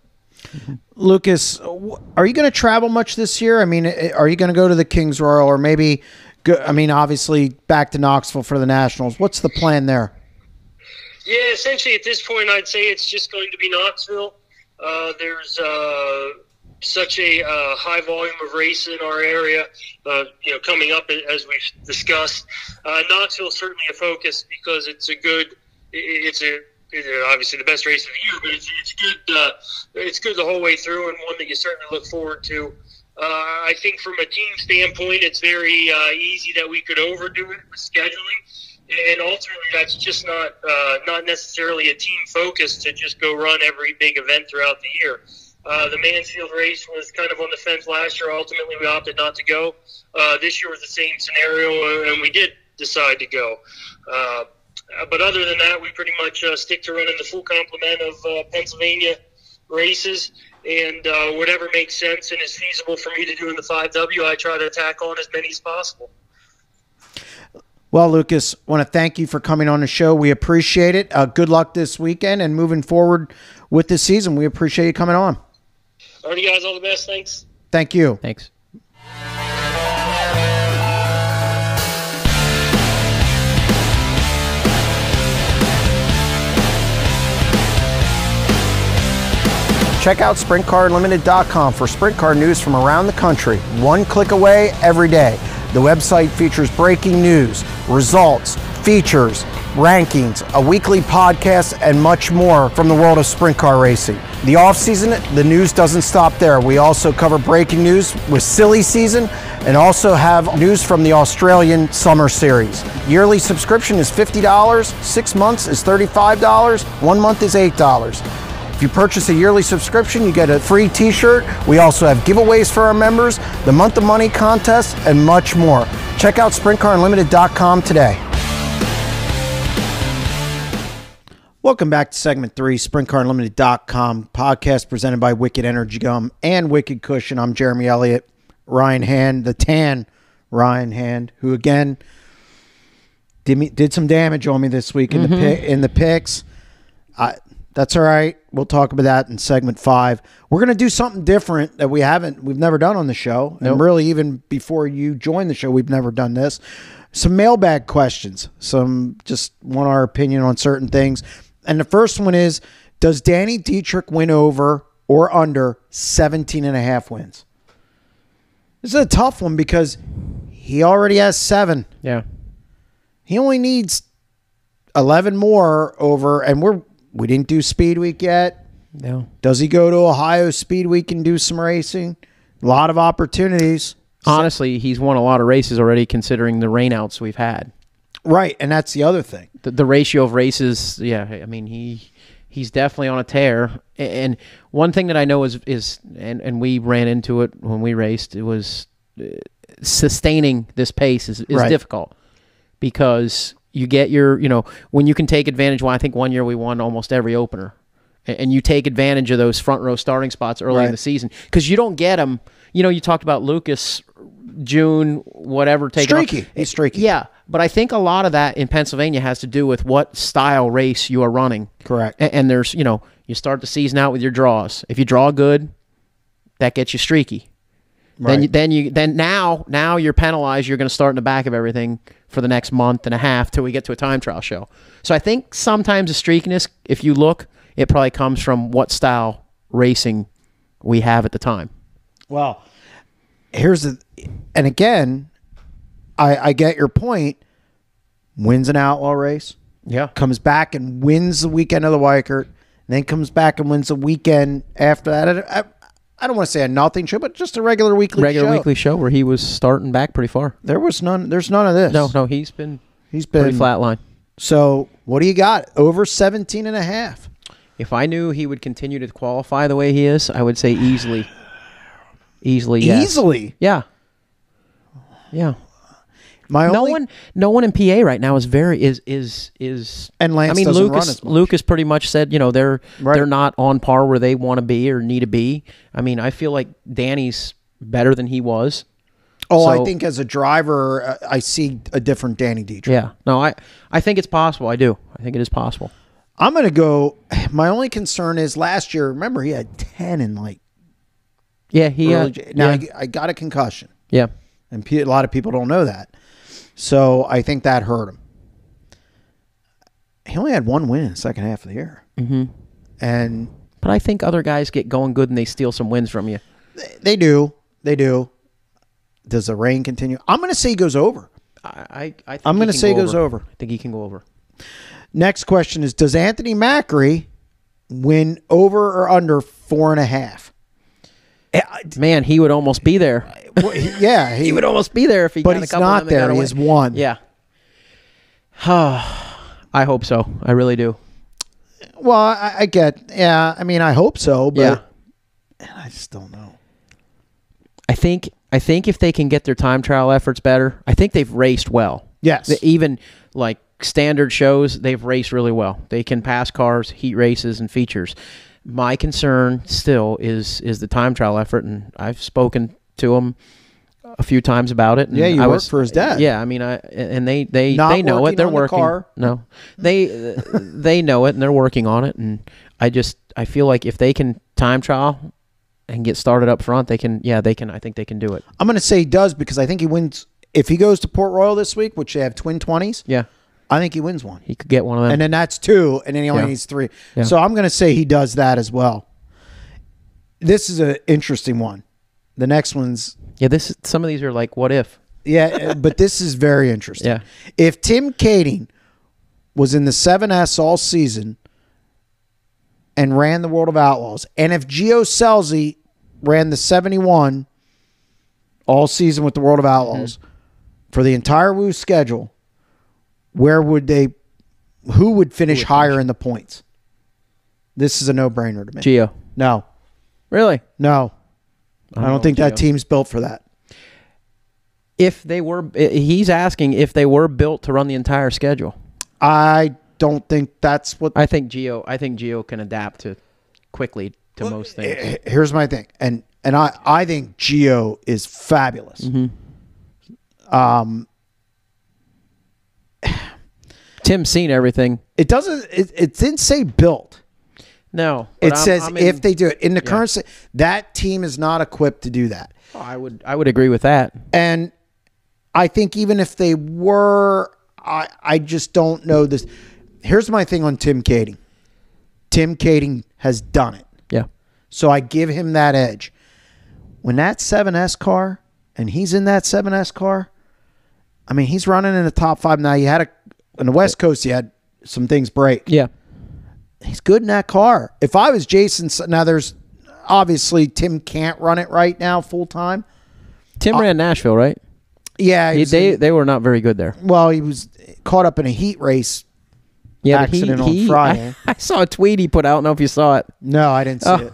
Lucas, are you going to travel much this year? I mean, are you going to go to the Kings Royal or maybe obviously back to Knoxville for the Nationals? What's the plan there? Yeah, essentially at this point, I'd say it's just going to be Knoxville. There's such a high volume of race in our area, coming up as we've discussed. Knoxville is certainly a focus because it's obviously the best race of the year, but it's good. It's good the whole way through, and one that you certainly look forward to. I think from a team standpoint, it's very easy that we could overdo it with scheduling, and ultimately that's just not necessarily a team focus to just go run every big event throughout the year. The Mansfield race was kind of on the fence last year. Ultimately, we opted not to go. This year was the same scenario, and we did decide to go. But other than that, we pretty much stick to running the full complement of Pennsylvania races, and whatever makes sense and is feasible for me to do in the 5W, I try to tack on as many as possible. Well, Lucas, I want to thank you for coming on the show. We appreciate it. Good luck this weekend and moving forward with the season. We appreciate you coming on. All right, guys, all the best. Thanks. Thank you. Thanks. Check out SprintCarUnlimited.com for sprint car news from around the country. One click away every day. The website features breaking news, results, features, rankings, a weekly podcast, and much more from the world of sprint car racing. The off-season, the news doesn't stop there. We also cover breaking news with silly season and also have news from the Australian Summer Series. Yearly subscription is $50, 6 months is $35, 1 month is $8. If you purchase a yearly subscription, you get a free t-shirt. We also have giveaways for our members, the Month of Money contest, and much more. Check out SprintCarUnlimited.com today. Welcome back to segment 3, SprintCarUnlimited.com podcast presented by Wicked Energy Gum and Wicked Cushion. I'm Jeremy Elliott. Ryan Hand, the tan Ryan Hand, who again did some damage on me this week in the picks. That's all right. We'll talk about that in segment 5. We're going to do something different that we've never done on the show. Nope. And really, even before you joined the show, we've never done this. Some mailbag questions. Just want our opinion on certain things. And the first one is, does Danny Dietrich win over or under 17.5 wins? This is a tough one because he already has 7. Yeah. He only needs 11 more over, and we didn't do Speed Week yet. No. Does he go to Ohio Speed Week and do some racing? A lot of opportunities. Honestly, he's won a lot of races already considering the rainouts we've had. Right, and that's the other thing. The ratio of races, yeah, I mean, he's definitely on a tear. And one thing that I know is we ran into it when we raced, it was sustaining this pace is right. Difficult because you get when you can take advantage. Well, I think one year we won almost every opener, and you take advantage of those front row starting spots early in the season because you don't get them. You talked about Lucas, June, whatever. Streaky. He's streaky. Yeah, but I think a lot of that in Pennsylvania has to do with what style race you are running. Correct. And there's, you start the season out with your draws. If you draw good, that gets you streaky. Right. Then now you're penalized. You're going to start in the back of everything for the next month and a half till we get to a time trial show. So I think sometimes the streakiness, if you look, it probably comes from what style racing we have at the time. Well, and again, I get your point. Wins an outlaw race. Yeah. Comes back and wins the weekend of the Weikert. And then comes back and wins a weekend after that. I don't want to say a nothing show, but just a regular weekly show where he was starting back pretty far. There's none of this. No, he's been pretty flatline. So what do you got? Over 17.5. If I knew he would continue to qualify the way he is, I would say easily. Easily, yes. Easily? Yeah. Yeah. No one in PA right now is and Lance doesn't run as much. Lucas pretty much said, they're not on par where they want to be or need to be. I mean, I feel like Danny's better than he was. Oh, I think as a driver, I see a different Danny Dietrich. Yeah. No, I think it's possible. I do. I think it is possible. I'm going to go. My only concern is last year, remember, he had 10 in Yeah, I got a concussion. Yeah. And a lot of people don't know that. So I think that hurt him. He only had one win in the second half of the year. Mm-hmm. But I think other guys get going good and they steal some wins from you. They do. Does the rain continue? I'm going to say he goes over. I'm going to say he goes over. I think he can go over. Next question is, does Anthony Macri win over or under 4.5? Man, he would almost be there. Yeah. He would almost be there if he got a couple. But he's not there. He has one. Yeah. I hope so. I really do. Well, I get. Yeah. I mean, I hope so, but I just don't know. I think if they can get their time trial efforts better, I think they've raced well. Yes. Even like standard shows, they've raced really well. They can pass cars, heat races, and features. My concern still is the time trial effort, and I've spoken to him a few times about it. And yeah, you worked for his dad. Yeah, I mean, they know it. They're working. No, they know it, and they're working on it. And I feel like if they can time trial and get started up front, they can. Yeah, they can. I think they can do it. I'm going to say he does because I think he wins if he goes to Port Royal this week, which they have twin 20s. Yeah. I think he wins one. He could get one of them. And then that's 2, and then he only needs 3. Yeah. So I'm going to say he does that as well. This is an interesting one. The next one's... Yeah, some of these are like, what if? Yeah, but this is very interesting. Yeah. If Tim Kading was in the 7S all season and ran the World of Outlaws, and if Gio Scelzi ran the 71 all season with the World of Outlaws for the entire Woo schedule, who would finish higher in the points? This is a no-brainer to me. Gio. No. Really? No. I don't think that team's built for that. He's asking if they were built to run the entire schedule. I don't think that's what... I think Gio can adapt quickly to most things. Here's my thing. And I think Gio is fabulous. Mm-hmm. Tim's seen everything. It didn't say built. No. It says if they do it. In the current that team is not equipped to do that. Oh, I would agree with that. And I think even if they were, I just don't know this. Here's my thing on Tim Kading. Tim Kading has done it. Yeah. So I give him that edge. When that 7S car, and he's in that 7S car, I mean, he's running in the top 5 now. You had on the West Coast, you had some things break. Yeah. He's good in that car. If I was Jason, now there's obviously Tim can't run it right now full time. Tim ran Nashville, right? Yeah. They were not very good there. Well, he was caught up in a heat race accident on Friday. I saw a tweet he put out. I don't know if you saw it. No, I didn't see it.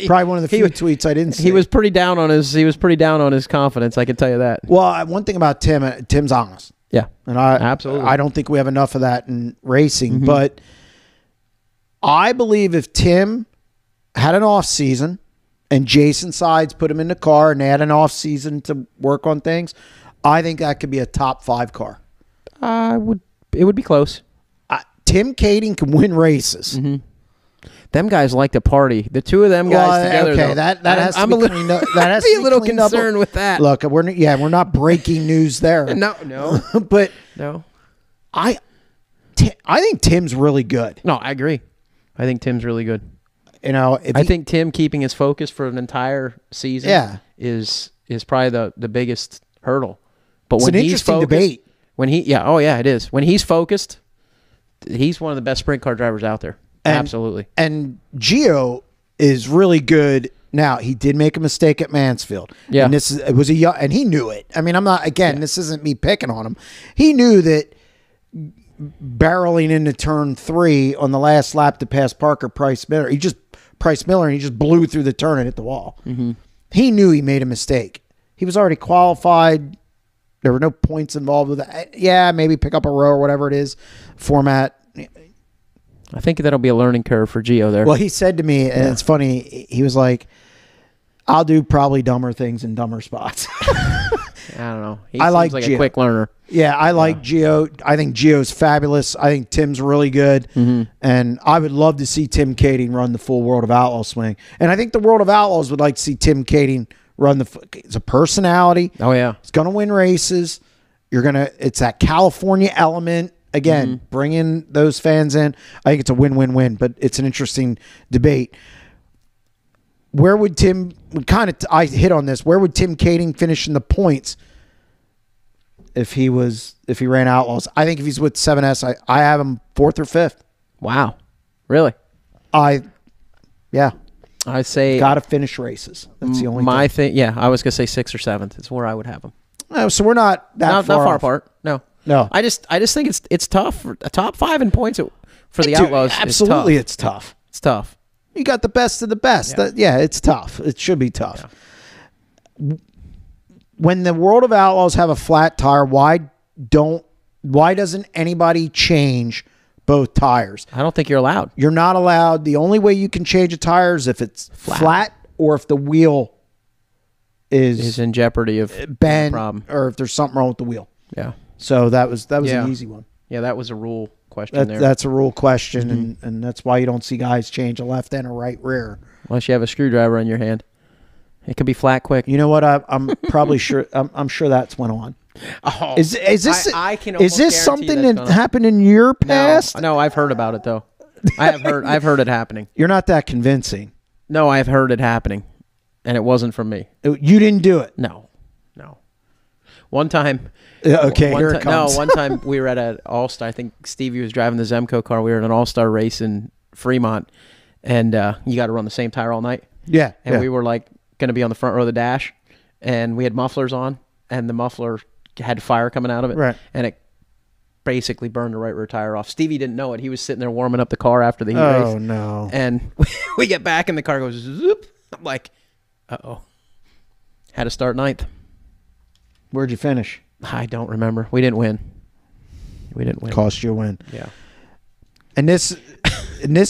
Probably one of the few tweets I didn't see. He was pretty down on his confidence, I can tell you that. Well, one thing about Tim's honest. Yeah. And absolutely. I don't think we have enough of that in racing, but I believe if Tim had an off season and Jason Sides put him in the car and they had an off season to work on things, I think that could be a top 5 car. It would be close. Tim Kading can win races. Mm-hmm. Them guys like to party. The two of them guys together. Okay, that has to be cleaned up. That has to be a little concerned with that. Look, we're not breaking news there. No, but no. I think Tim's really good. No, I agree. I think Tim's really good. I think Tim keeping his focus for an entire season is probably the biggest hurdle. But it's when an he's interesting focused, debate. It is. When he's focused, he's one of the best sprint car drivers out there. Absolutely. And Gio is really good. Now, he did make a mistake at Mansfield. Yeah. And it was and he knew it. I mean, this isn't me picking on him. He knew that barreling into turn 3 on the last lap to pass Price Miller, and he just blew through the turn and hit the wall. Mm-hmm. He knew he made a mistake. He was already qualified. There were no points involved with that. Yeah, maybe pick up a row or whatever it is, format. I think that'll be a learning curve for Gio there. Well, he said to me, and it's funny, he was like, I'll do probably dumber things in dumber spots. I don't know. He I seems like like Gio. a quick learner. Yeah, I like Gio. I think Gio's fabulous. I think Tim's really good. Mm-hmm. And I would love to see Tim Kading run the full World of Outlaws swing. And I think the World of Outlaws would like to see Tim Kading run it's a personality. Oh, yeah. He's going to win races. It's that California element. Again, bring in those fans in. I think it's a win-win-win, but it's an interesting debate. Where would Tim, I hit on this, where would Tim Kading finish in the points if he ran Outlaws? I think if he's with 7S, I have him 4th or 5th. Wow. Really? I say got to finish races. That's the only thing. Yeah, I was going to say 6th or 7th. It's where I would have him. No, so we're not that far apart. No. I just think it's tough. A top 5 in points for the Outlaws. Absolutely, it's tough. It's tough. You got the best of the best. It's tough. It should be tough. Yeah. When the World of Outlaws have a flat tire, why doesn't anybody change both tires? I don't think you're allowed. You're not allowed. The only way you can change a tire is if it's flat or if the wheel is in jeopardy of bend, problem, or if there's something wrong with the wheel. Yeah. So that was an easy one. Yeah, that was a rule question there. That's a rule question, and that's why you don't see guys change a left and a right rear. Unless you have a screwdriver in your hand. It could be flat quick. You know what? I'm probably sure. I'm sure that's went on. Oh, is this I can is this something that happened in your past? No, I've heard about it though. I've heard it happening. You're not that convincing. No, I've heard it happening, and it wasn't from me. You didn't do it. No. One time. Okay, here it comes. No, one time we were at an All-Star. I think Stevie was driving the Zemco car. We were at an All-Star race in Fremont, and you got to run the same tire all night. Yeah. And we were like going to be on the front row of the dash, and we had mufflers on, and the muffler had fire coming out of it. Right. And it basically burned the right rear tire off. Stevie didn't know it. He was sitting there warming up the car after the heat race. Oh, no. And we get back, and the car goes zoop. I'm like, uh-oh. Had to start 9th. Where'd you finish? I don't remember. We didn't win. Cost you a win. Yeah. And this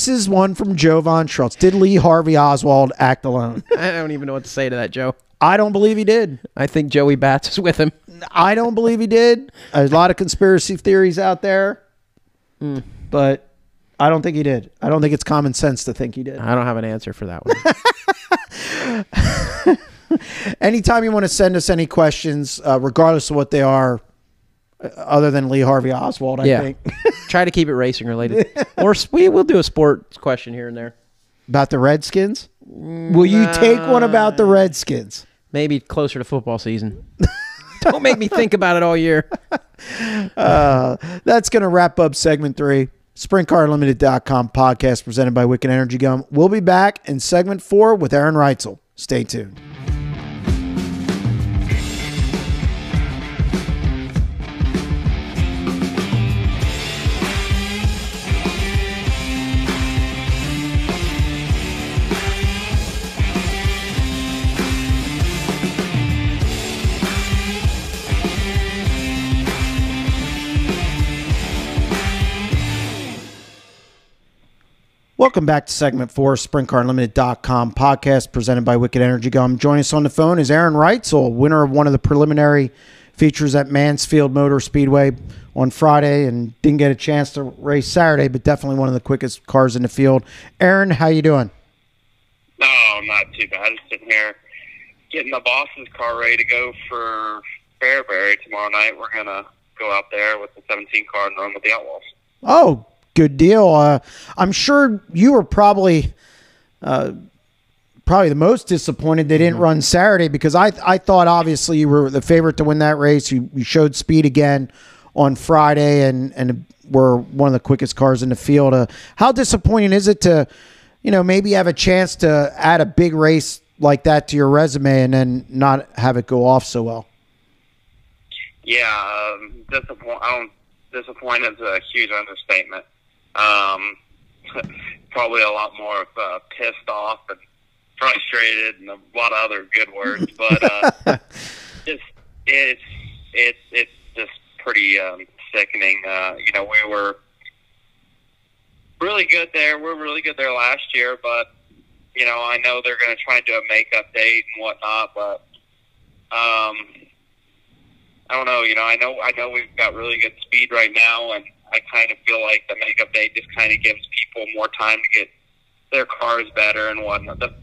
is one from Joe Von Schultz. Did Lee Harvey Oswald act alone? I don't even know what to say to that, Joe. I don't believe he did. I think Joey Bats is with him. I don't believe he did. There's a lot of conspiracy theories out there, but I don't think he did. I don't think it's common sense to think he did. I don't have an answer for that one. Anytime you want to send us any questions, regardless of what they are, other than Lee Harvey Oswald, I think. Try to keep it racing related. Or we'll do a sports question here and there. About the Redskins? Will you take one about the Redskins? Maybe closer to football season. Don't make me think about it all year. That's going to wrap up segment 3. SprintCarUnlimited.com podcast presented by Wicked Energy Gum. We'll be back in segment 4 with Aaron Reutzel. Stay tuned. Welcome back to segment 4, SprintCarUnlimited.com podcast presented by Wicked Energy Gum. Joining us on the phone is Aaron Reutzel, winner of one of the preliminary features at Mansfield Motor Speedway on Friday, and didn't get a chance to race Saturday, but definitely one of the quickest cars in the field. Aaron, how you doing? Oh, not too bad. Just sitting here getting the boss's car ready to go for Fairbury tomorrow night. We're going to go out there with the 17 car and run with the Outlaws. Oh, good deal. I'm sure you were probably the most disappointed they didn't run Saturday, because I thought obviously you were the favorite to win that race. You showed speed again on Friday and were one of the quickest cars in the field. How disappointing is it to, maybe have a chance to add a big race like that to your resume and then not have it go off so well? Yeah, disappointed is a huge understatement. Probably a lot more pissed off and frustrated and a lot of other good words, but it's just pretty sickening. We were really good there. We're really good there last year, but I know they're going to try and do a makeup date and whatnot, but I don't know. I know we've got really good speed right now, and I kind of feel like the makeup date just kind of gives people more time to get their cars better and whatnot. The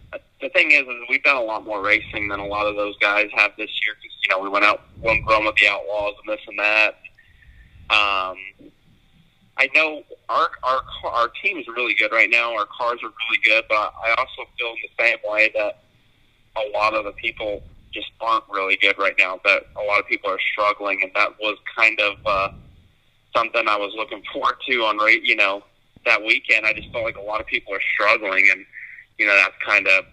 thing is we've done a lot more racing than a lot of those guys have this year because, we went run with the Outlaws and this and that. I know our team is really good right now. Our cars are really good, but I also feel in the same way that a lot of the people just aren't really good right now, that a lot of people are struggling, and that was kind of something I was looking forward to on that weekend. I just felt like a lot of people are struggling, and that's kind of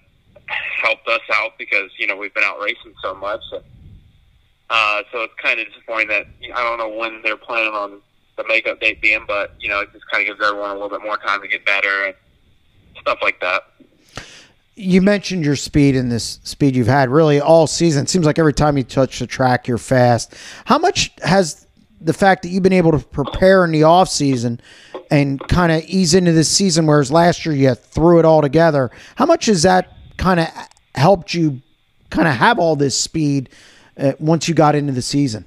helped us out because we've been out racing so much. And, so it's kind of disappointing that I don't know when they're planning on the makeup date being, but it just kind of gives everyone a little bit more time to get better and stuff like that. You mentioned your speed and this speed you've had really all season. It seems like every time you touch the track, you're fast. How much has the fact that you've been able to prepare in the off season and kind of ease into this season, whereas last year you threw it all together, how much has that kind of helped you kind of have all this speed once you got into the season?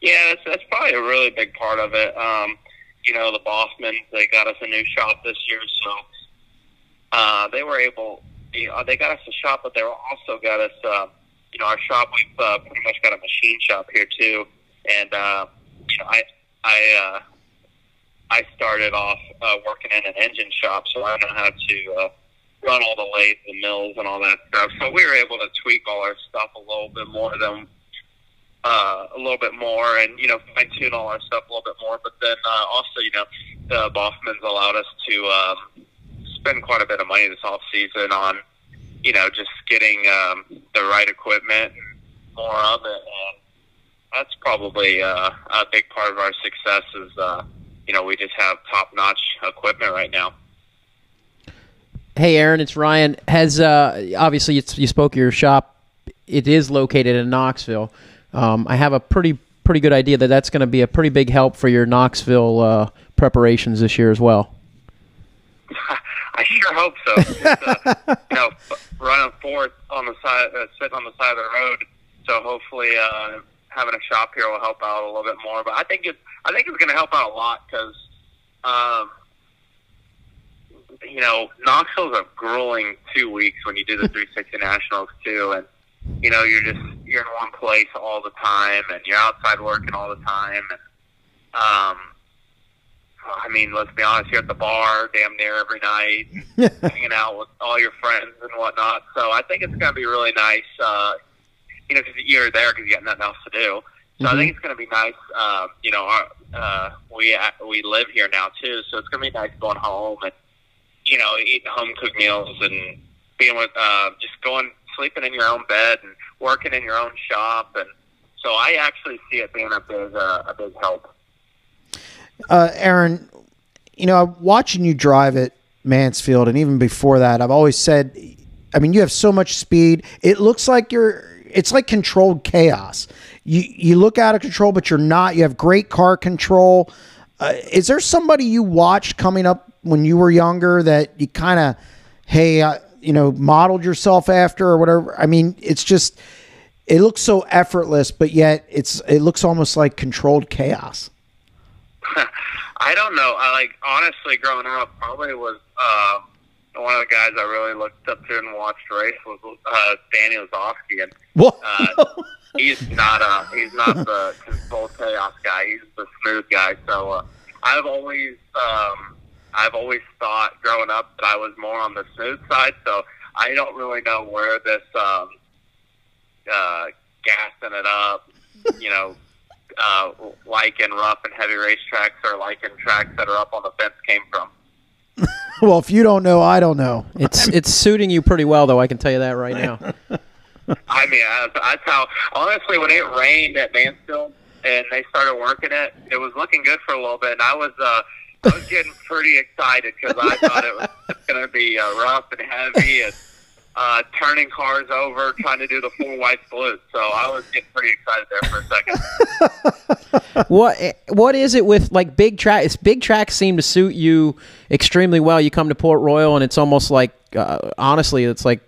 Yeah, that's probably a really big part of it. The Bossmans, they got us a new shop this year, so they were able, they got us a shop, but they also got us, our shop, we've pretty much got a machine shop here too. And, I started off working in an engine shop, so I know how to run all the lathes and mills and all that stuff. So we were able to tweak all our stuff a little bit more and, fine tune all our stuff a little bit more. But then also, the Bossmans allowed us to spend quite a bit of money this off season on, just getting the right equipment and more of it. And that's probably a big part of our success is, we just have top-notch equipment right now. Hey, Aaron, it's Ryan. Has obviously you spoke of your shop. It is located in Knoxville. I have a pretty good idea that that's going to be a pretty big help for your Knoxville preparations this year as well. I sure hope so. Running fourth on the side, sitting on the side of the road. So hopefully, having a shop here will help out a little bit more. But I think it's going to help out a lot because, Knoxville's a grueling 2 weeks when you do the 360 Nationals too, and you're in one place all the time, and you're outside working all the time, and let's be honest, you're at the bar damn near every night, hanging out with all your friends and whatnot. So I think it's going to be really nice, because you're there because you got nothing else to do. So I think it's going to be nice. We live here now too, so it's going to be nice going home and eating home cooked meals and being with just sleeping in your own bed and working in your own shop. And so I actually see it being a big help. Aaron, watching you drive at Mansfield, and even before that, I've always said, you have so much speed. It looks like it's like controlled chaos. You look out of control, but you're not. You have great car control. Is there somebody you watched coming up when you were younger that you kind of, modeled yourself after or whatever? It's just, it looks so effortless, but yet it looks almost like controlled chaos. I don't know. Honestly, growing up, probably was one of the guys I really looked up to and watched race was Danny Lazowski, and what? He's not the controlled chaos guy. He's the smooth guy. So I've always thought growing up that I was more on the smooth side. So I don't really know where this gassing it up, like in rough and heavy racetracks or like in tracks that are up on the fence came from. Well, if you don't know, I don't know. It's suiting you pretty well, though. I can tell you that right now. I mean, that's how. Honestly, when it rained at Mansfield and they started working it, it was looking good for a little bit, and I was getting pretty excited because I thought it was going to be rough and heavy and turning cars over, trying to do the full white salute. So I was getting pretty excited there for a second. What is it with like big tracks? Big tracks seem to suit you extremely well. You come to Port Royal, and it's almost like, honestly, it's like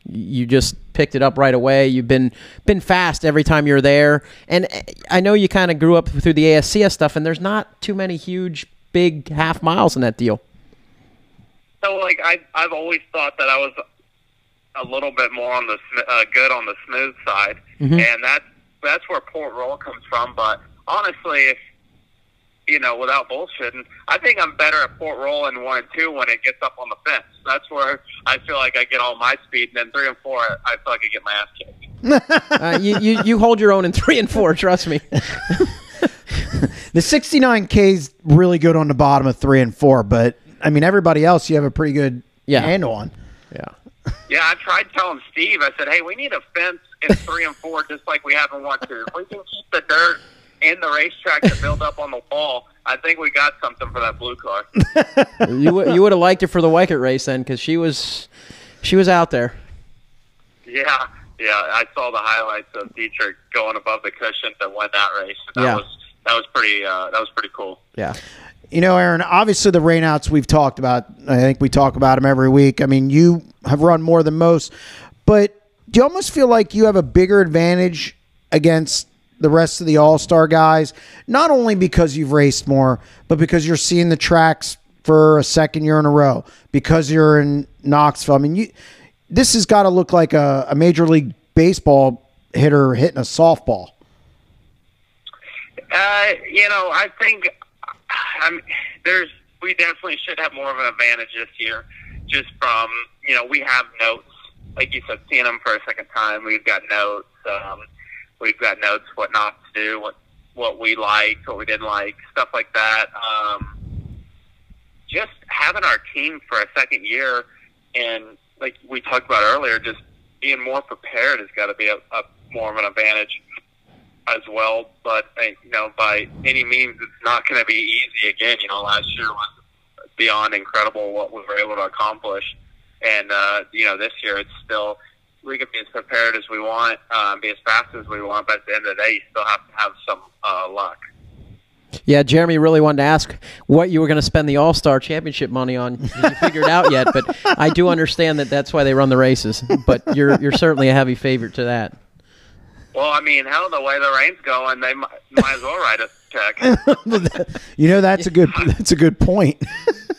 you just picked it up right away. You've been fast every time you're there, and I know you kind of grew up through the ASCS stuff, and there's not too many huge, big half miles in that deal. So, like, I've always thought that I was a little bit more on the good on the smooth side, and that's where Port Royal comes from. But honestly, if without bullshitting, I think I'm better at Port Royal in 1 and 2 when it gets up on the fence. That's where I feel like I get all my speed, and then 3 and 4, I feel like I get my ass kicked. You hold your own in 3 and 4. Trust me. The 69K is really good on the bottom of 3 and 4, but I mean everybody else you have a pretty good handle on. Yeah, I tried telling Steve. I said, "Hey, we need a fence in 3 and 4, just like we have in 1 2. If we can keep the dirt in the racetrack to build up on the wall, I think we got something for that blue car." You would have liked it for the Weikert race then, because she was out there. Yeah, I saw the highlights of Dietrich going above the cushion to win that race. That was pretty cool. Yeah. Aaron, obviously the rainouts we've talked about, I think we talk about them every week. I mean, you have run more than most, but do you almost feel like you have a bigger advantage against the rest of the all-star guys, not only because you've raced more, but because you're seeing the tracks for a second year in a row, because you're in Knoxville? I mean, this has got to look like a Major League Baseball hitter hitting a softball. I think we definitely should have more of an advantage this year, just from, we have notes, like you said, seeing them for a second time. We've got notes. We've got notes what not to do, what we liked, what we didn't like, stuff like that. Just having our team for a second year, and like we talked about earlier, just being more prepared has got to be a more of an advantage as well. But by any means, it's not going to be easy again. Last year was beyond incredible what we were able to accomplish, and this year it's still, we can be as prepared as we want, be as fast as we want, but at the end of the day, you still have to have some luck. Yeah, Jeremy really wanted to ask what you were going to spend the All-Star Championship money on. Did you figure it out yet? But I do understand that's why they run the races. But you're certainly a heavy favorite to that. Well, I mean, hell, the way the rain's going, they might as well write us a check. That's a good point.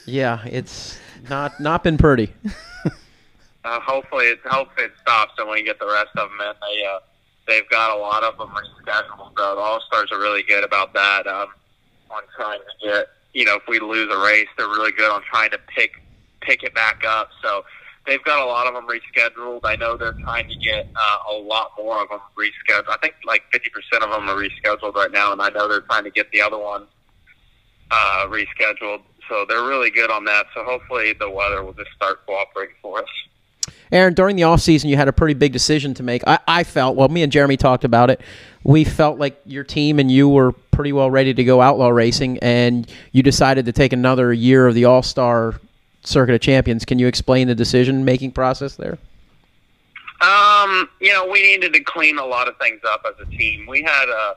Yeah, it's not been pretty. Hopefully it stops and we get the rest of them in. They've got a lot of them rescheduled. The All-Stars are really good about that, on trying to get, if we lose a race, they're really good on trying to pick it back up. So they've got a lot of them rescheduled. I know they're trying to get a lot more of them rescheduled. I think like 50% of them are rescheduled right now, and I know they're trying to get the other ones rescheduled. So they're really good on that. So hopefully the weather will just start cooperating for us. Aaron, during the offseason, you had a pretty big decision to make. I felt, me and Jeremy talked about it, we felt like your team and you were pretty well ready to go outlaw racing, and you decided to take another year of the All-Star Circuit of Champions. Can you explain the decision-making process there? We needed to clean a lot of things up as a team. We had a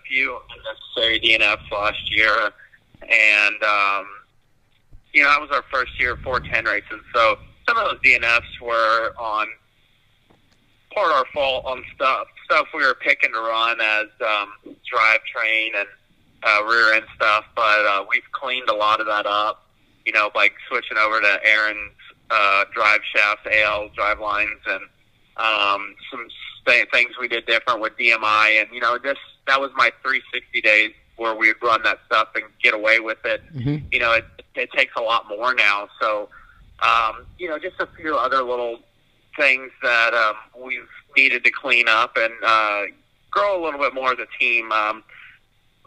few unnecessary DNFs last year, and that was our first year of 410 racing, so some of those DNFs were on part our fault on stuff we were picking to run as drivetrain and rear end stuff, but we've cleaned a lot of that up, by switching over to Aaron's drive shafts, AL drive lines, and some things we did different with DMI, and that was my 360 days where we'd run that stuff and get away with it. Mm-hmm. It takes a lot more now, so just a few other little things that we've needed to clean up and grow a little bit more as a team.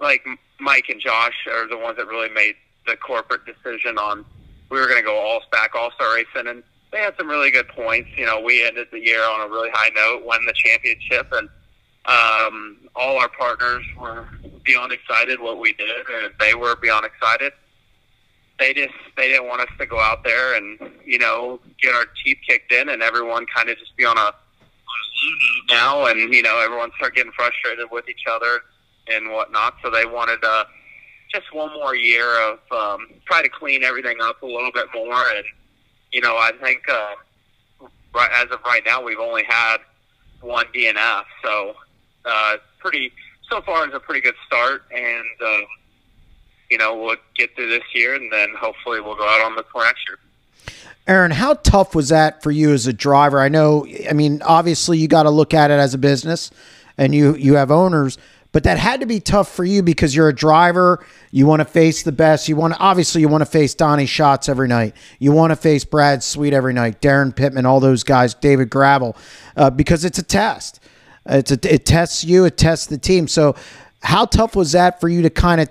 Like Mike and Josh are the ones that really made the corporate decision on we were going to go all-star racing, and they had some really good points. You know, we ended the year on a really high note, won the championship, and all our partners were beyond excited what we did, and they were beyond excited. They didn't want us to go out there and, you know, get our teeth kicked in, and everyone kind of just be on a now, and, you know, everyone start getting frustrated with each other and whatnot. So they wanted just one more year of try to clean everything up a little bit more. And, you know, I think as of right now, we've only had one DNF. So so far it's a pretty good start. And, you know, we'll get through this year, and then hopefully we'll go out on the tour next year. Aaron, how tough was that for you as a driver? I know, I mean, obviously you got to look at it as a business, and you have owners, but that had to be tough for you because you're a driver. You want to face the best. You want to face Donnie Schatz every night. You want to face Brad Sweet every night, Darren Pittman, all those guys, David Gravel, because it's a test. It tests you. It tests the team. So how tough was that for you to kind of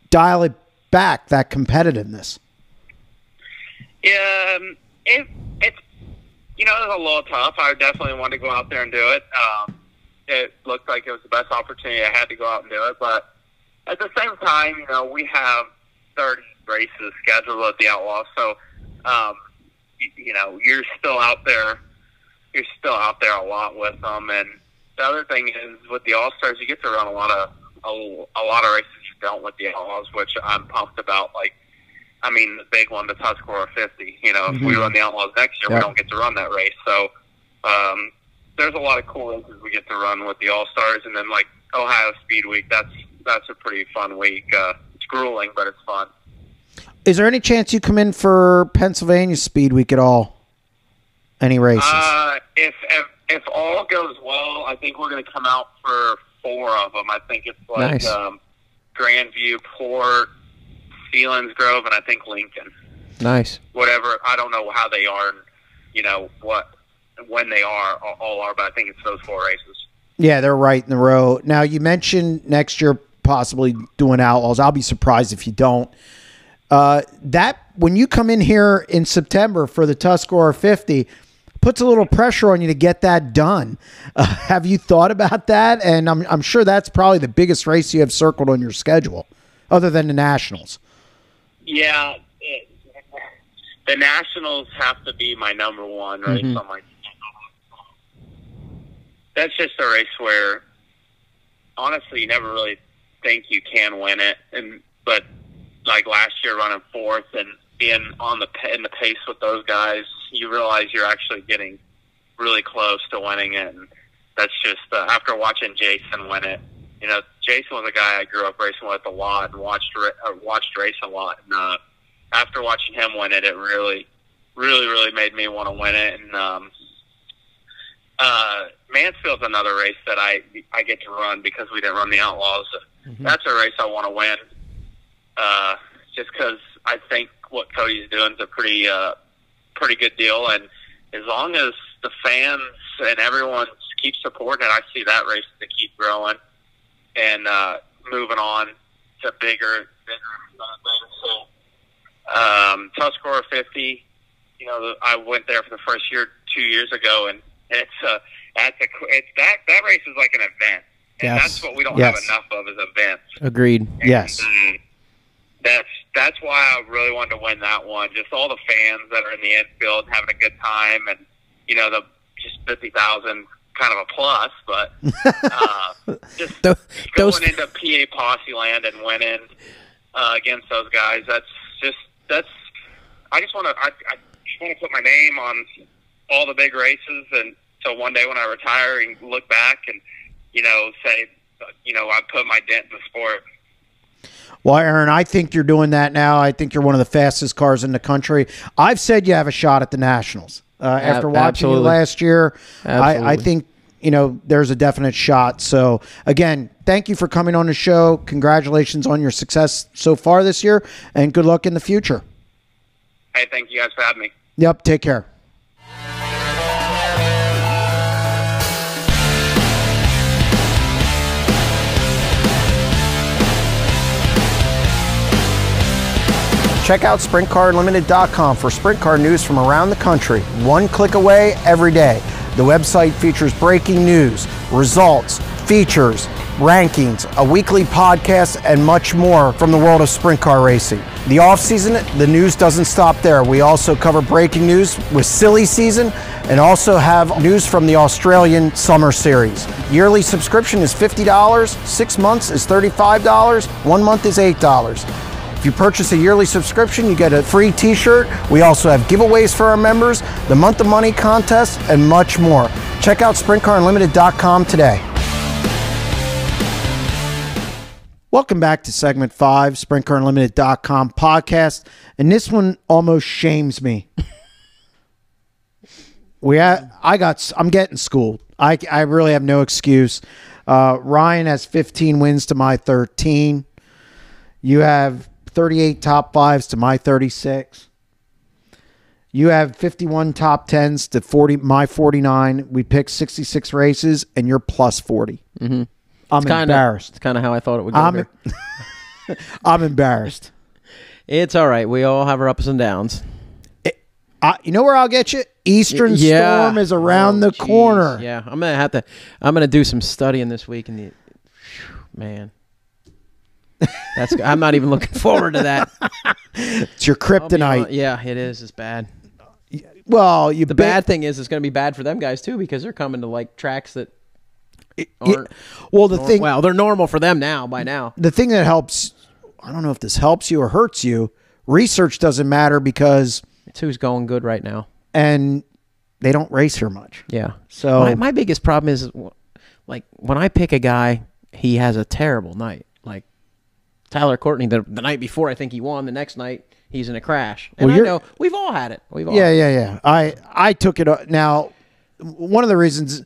dial it back, that competitiveness? Yeah, it's you know, it was a little tough. I definitely wanted to go out there and do it. It looked like it was the best opportunity. I had to go out and do it. But at the same time, you know, we have 30 races scheduled at the Outlaws. So, you know, you're still out there. You're still out there a lot with them. And the other thing is with the All-Stars, you get to run a lot of races you don't with the Outlaws, which I'm pumped about. Like, I mean, the big one, the Tuscarora 50. You know, if we run the Outlaws next year, we don't get to run that race. So, there's a lot of cool races we get to run with the All-Stars. And then, like, Ohio Speed Week, that's a pretty fun week. It's grueling, but it's fun. Is there any chance you come in for Pennsylvania Speed Week at all? Any races? If all goes well, I think we're going to come out for 4 of them. I think it's like nice. Grandview, Port, Selinsgrove, and I think Lincoln. Nice. Whatever. I don't know how they are, and, you know, when they all are, but I think it's those 4 races. Yeah, they're right in the row. Now, you mentioned next year possibly doing Outlaws. I'll be surprised if you don't. When you come in here in September for the Tuscarora 50, puts a little pressure on you to get that done. Have you thought about that? And I'm sure that's probably the biggest race you have circled on your schedule, other than the Nationals. Yeah, the Nationals have to be my number one race on my. That's just a race where, honestly, you never really think you can win it. But like last year, running 4th and being in the pace with those guys, you realize you're actually getting really close to winning it. And that's just after watching Jason win it. You know, Jason was a guy I grew up racing with a lot and watched race a lot. And after watching him win it, it really, really, really made me want to win it. And Mansfield's another race that I get to run because we didn't run the Outlaws. That's a race I want to win, just because I think what Cody's doing is a pretty good deal. And as long as the fans and everyone keeps supporting it, I see that race to keep growing and moving on to bigger things. So, Tuscarora 50, you know, I went there for the first year 2 years ago, and that race is like an event, and that's what we don't have enough of is events. Agreed. And, yes. That's why I really wanted to win that one. Just all the fans that are in the infield having a good time, and you know, just 50,000 kind of a plus, but just going into PA Posse land and winning against those guys. I just want to put my name on all the big races, and so one day when I retire and look back and, you know, say, you know, I put my dent in the sport. Well, Aaron, I think you're doing that now. I think you're one of the fastest cars in the country. I've said you have a shot at the Nationals. After watching you last year, I think, you know, there's a definite shot. So, again, thank you for coming on the show. Congratulations on your success so far this year, and good luck in the future. Hey, thank you guys for having me. Yep, take care. Check out SprintCarUnlimited.com for sprint car news from around the country. One click away every day. The website features breaking news, results, features, rankings, a weekly podcast, and much more from the world of sprint car racing. The off-season, the news doesn't stop there. We also cover breaking news with silly season and also have news from the Australian Summer Series. Yearly subscription is $50, 6 months is $35, 1 month is $8. If you purchase a yearly subscription, you get a free t-shirt. We also have giveaways for our members, the Month of Money contest, and much more. Check out SprintCarUnlimited.com today. Welcome back to segment 5, SprintCarUnlimited.com podcast, and this one almost shames me. I'm getting schooled. I really have no excuse. Ryan has 15 wins to my 13. You have 38 top 5s to my 36. You have 51 top 10s to my 49. We picked 66 races, and you're plus 40. Mm-hmm. I'm embarrassed. It's kind of how I thought it would go here. I'm embarrassed. It's all right. We all have our ups and downs. You know where I'll get you? Eastern Storm is around the corner. Yeah, I'm gonna do some studying this week. Man, I'm not even looking forward to that. It's your kryptonite. Yeah, it is. It's bad. Well, the bad thing is it's going to be bad for them guys too, because they're coming to like tracks that aren't. They're normal for them now. By now, the thing that helps, I don't know if this helps you or hurts you. Research doesn't matter because it's who's going good right now, and they don't race here much. Yeah. So my biggest problem is, like, when I pick a guy, he has a terrible night. Like Tyler Courtney, the night before, I think he won. The next night, he's in a crash. And I know we've all had it. Yeah. I took it. Now, one of the reasons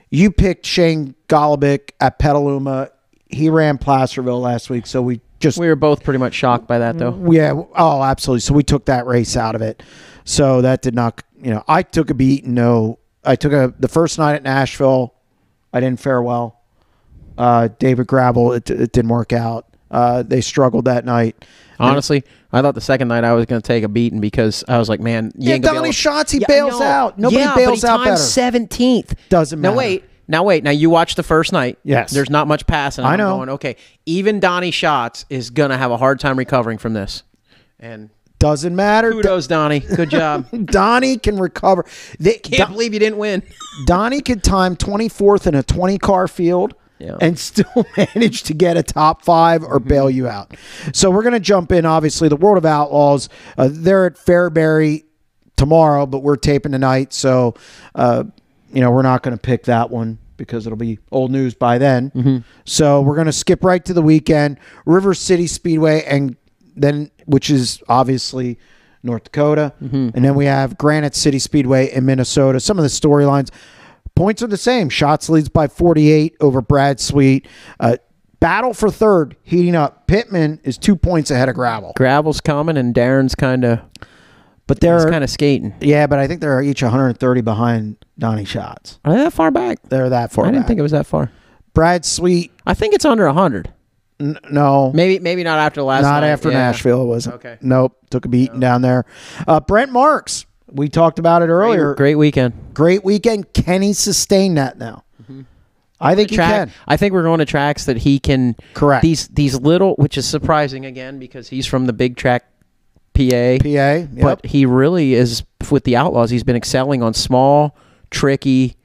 you picked Shane Golobic at Petaluma, he ran Placerville last week, so we were both pretty much shocked by that, though. Yeah. Oh, absolutely. So we took that race out of it. So that did not. I took a beat. No, I took the first night at Nashville. I didn't fare well. David Gravel, it didn't work out. They struggled that night. Honestly, I thought the second night I was going to take a beating because I was like, man, Donnie Schatz, he bails out. Nobody bails out better. 17th. Doesn't matter. Now wait. Now you watch the first night. Yes. There's not much passing. I know. I'm going, okay, even Donnie Schatz is going to have a hard time recovering from this. And doesn't matter. Kudos, Donnie. Good job. Donnie can recover. Can't believe you didn't win. Donnie could time 24th in a 20-car field. Yeah. And still manage to get a top 5 or bail you out. So we're going to jump in, obviously, the World of Outlaws. They're at Fairbury tomorrow, but we're taping tonight. So, we're not going to pick that one because it'll be old news by then. Mm-hmm. So we're going to skip right to the weekend. River City Speedway, and then which is obviously North Dakota. Mm-hmm. And then we have Granite City Speedway in Minnesota. Some of the storylines. Points are the same. Schatz leads by 48 over Brad Sweet. Battle for third, heating up. Pittman is 2 points ahead of Gravel. Gravel's coming, and Darren's kind of skating. Yeah, but I think they're each 130 behind Donnie Schatz. Are they that far back? They're that far back. I didn't think it was that far. Brad Sweet. I think it's under 100. No. Maybe not after last night. Not after Nashville, it wasn't. Okay. Nope. Took a beating down there. Brent Marks. We talked about it earlier. Great weekend. Great weekend. Can he sustain that now? Mm-hmm. I think he can. I think we're going to tracks that he can. Correct. These little, which is surprising again because he's from the big track PA. Yep. But he really is, with the Outlaws, he's been excelling on small, tricky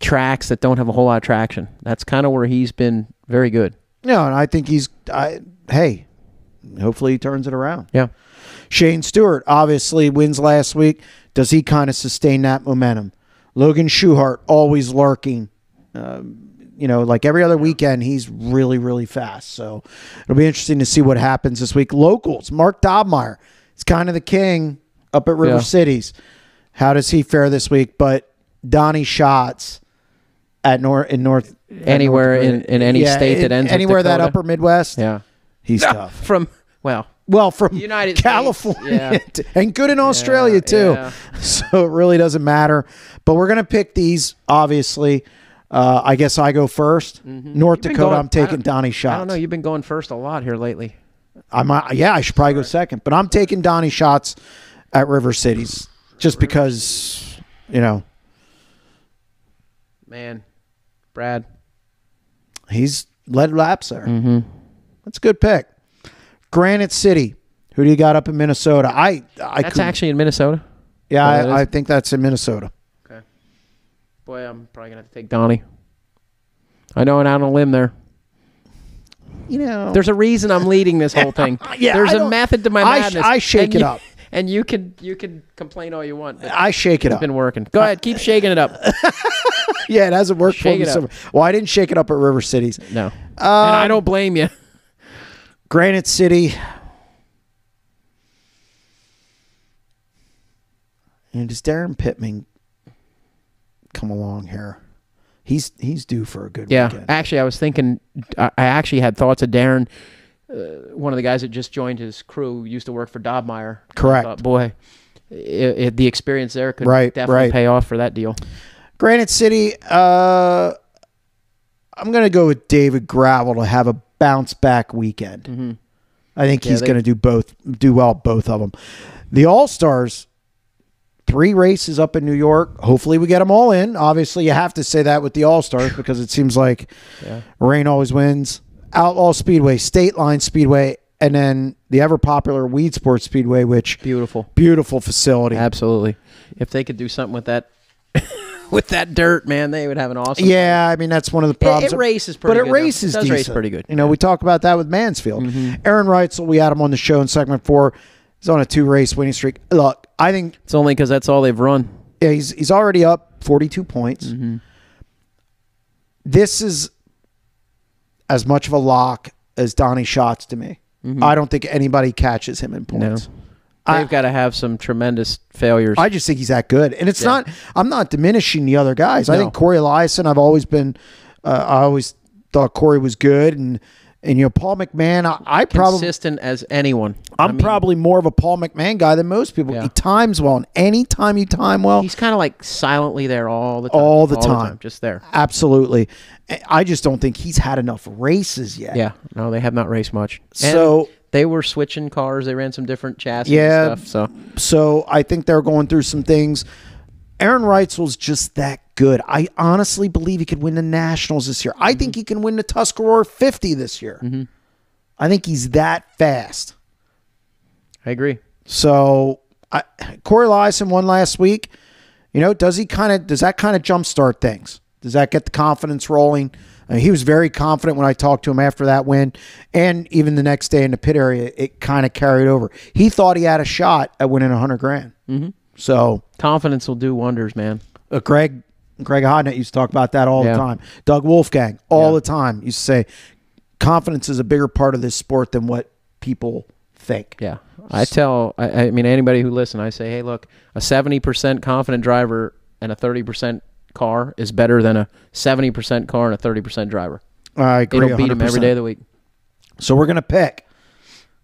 tracks that don't have a whole lot of traction. That's kind of where he's been very good. No, and I think hopefully he turns it around. Yeah. Shane Stewart obviously wins last week. Does he kind of sustain that momentum? Logan Schuchart always lurking. Like every other weekend, he's really, really fast. So it'll be interesting to see what happens this week. Locals, Mark Dobmeyer is kind of the king up at River Cities. How does he fare this week? But Donnie Schatz in any state that ends anywhere with that Dakota. upper Midwest. Yeah, he's tough. From United California and good in Australia too. Yeah. So it really doesn't matter. But we're gonna pick these. Obviously, I guess I go first. Mm-hmm. North Dakota. I'm taking Donnie Schatz. I don't know. You've been going first a lot here lately. I should probably go second, but I'm taking Donnie Schatz at River Cities just because, Man, Brad. He's led laps there. Mm-hmm. That's a good pick. Granite City. Who do you got up in Minnesota? That's actually in Minnesota? Yeah, I think that's in Minnesota. Okay. Boy, I'm probably going to have to take Donnie. I know, and out on a limb there. There's a reason I'm leading this whole thing. There's a method to my madness. I shake it up. And you can complain all you want. I shake it up. It's been working. Go ahead, keep shaking it up. Yeah, it hasn't worked for me. Well, I didn't shake it up at River Cities. No. And I don't blame you. Granite City. And does Darren Pittman come along here? He's due for a good weekend. Actually, I was thinking. I actually had thoughts of Darren, one of the guys that just joined his crew, used to work for Dobmeyer. Correct. I thought, boy, the experience there could definitely pay off for that deal. Granite City. I'm going to go with David Gravel to have a bounce back weekend. Mm-hmm. I think he's going to do well both of them. The All-Stars. 3 races up in New York. Hopefully we get them all in. Obviously, you have to say that with the All-Stars because it seems like rain always wins. Outlaw Speedway, State Line Speedway, and then the ever-popular Weed Sports Speedway, which... Beautiful facility. Absolutely. If they could do something with that with that dirt, man, they would have an awesome... Yeah, I mean, that's one of the problems. It races pretty good. But it races decent. Race pretty good. We talk about that with Mansfield. Mm-hmm. Aaron Reutzel, we had him on the show in segment 4. He's on a 2-race winning streak. Look, I think... It's only because that's all they've run. Yeah, he's already up 42 points. Mm-hmm. This is as much of a lock as Donnie Schatz to me. Mm-hmm. I don't think anybody catches him in points. No. They've got to have some tremendous failures. I just think he's that good. And it's not... I'm not diminishing the other guys. No. I think Corey Eliason, I've always been... I always thought Corey was good. And Paul McMahon, I probably... Consistent as anyone. I'm probably more of a Paul McMahon guy than most people. Yeah. He times well. And anytime you time well... He's kind of like silently there all the time. All the time. Just there. Absolutely. I just don't think he's had enough races yet. Yeah. No, they have not raced much. So... They were switching cars. They ran some different chassis and stuff. So I think they're going through some things. Aaron Reutzel's just that good. I honestly believe he could win the Nationals this year. I think he can win the Tuscarora 50 this year. Mm-hmm. I think he's that fast. I agree. So Corey Eliason won last week. Does that kind of jumpstart things? Does that get the confidence rolling? He was very confident when I talked to him after that win, and even the next day in the pit area, it kind of carried over. He thought he had a shot at winning $100,000. Mm-hmm. So confidence will do wonders, man. Greg Hodnett used to talk about that all the time. Doug Wolfgang all the time used to say, confidence is a bigger part of this sport than what people think. Yeah, I mean anybody who listens, I say, hey, look, a 70% confident driver and a 30% car is better than a 70% car and a 30% driver. I agree. It'll beat 100%. Him every day of the week. So we're gonna pick.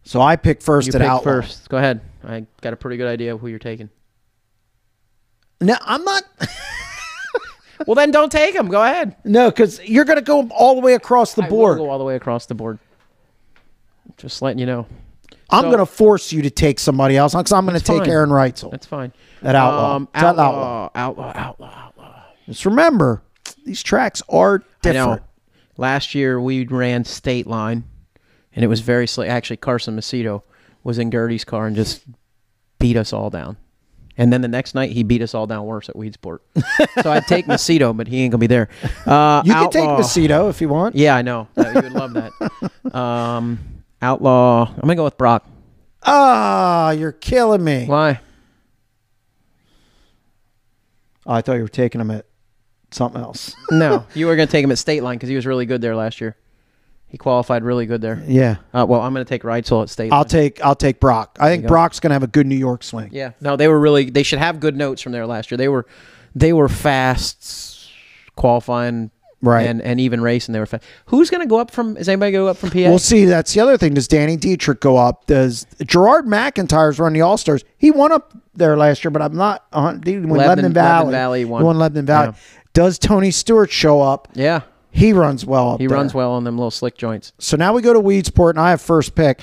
So I pick first at Outlaw. First. Go ahead. I got a pretty good idea of who you're taking. No, I'm not. Well, then don't take him. Go ahead. No, because you're gonna go all the way across the board. I will go all the way across the board. Just letting you know. I'm going to force you to take somebody else because I'm going to take Aaron Reutzel. That's fine. At Outlaw. Outlaw. Just remember, these tracks are different. I know. Last year, we ran State Line, and it was very slick. Actually, Carson Macedo was in Gertie's car and just beat us all down. And then the next night, he beat us all down worse at Weedsport. So I'd take Macedo, but he ain't going to be there. You can take Macedo if you want. Yeah, I know. You would love that. Outlaw. I'm going to go with Brock. Ah, you're killing me. Why? Oh, I thought you were taking him at something else. No, you were going to take him at State Line because he was really good there last year. He qualified really good there. Yeah. Well, I'm going to take Reutzel at State Line. I'll take Brock. I think Brock's going to have a good New York swing. Yeah. No, they should have good notes from there last year. They were fast qualifying. Right. And even racing, they were fast. Who's going to go up from... Is anybody go up from PA? We'll see. That's the other thing. Does Danny Dietrich go up? Does Gerard McIntyre's run the All-Stars? He won up there last year, but I'm not... He won Lebanon Valley. He won Lebanon Valley. Yeah. Does Tony Stewart show up? Yeah. He runs well up there. He runs well on them little slick joints. So now we go to Weedsport, and I have first pick.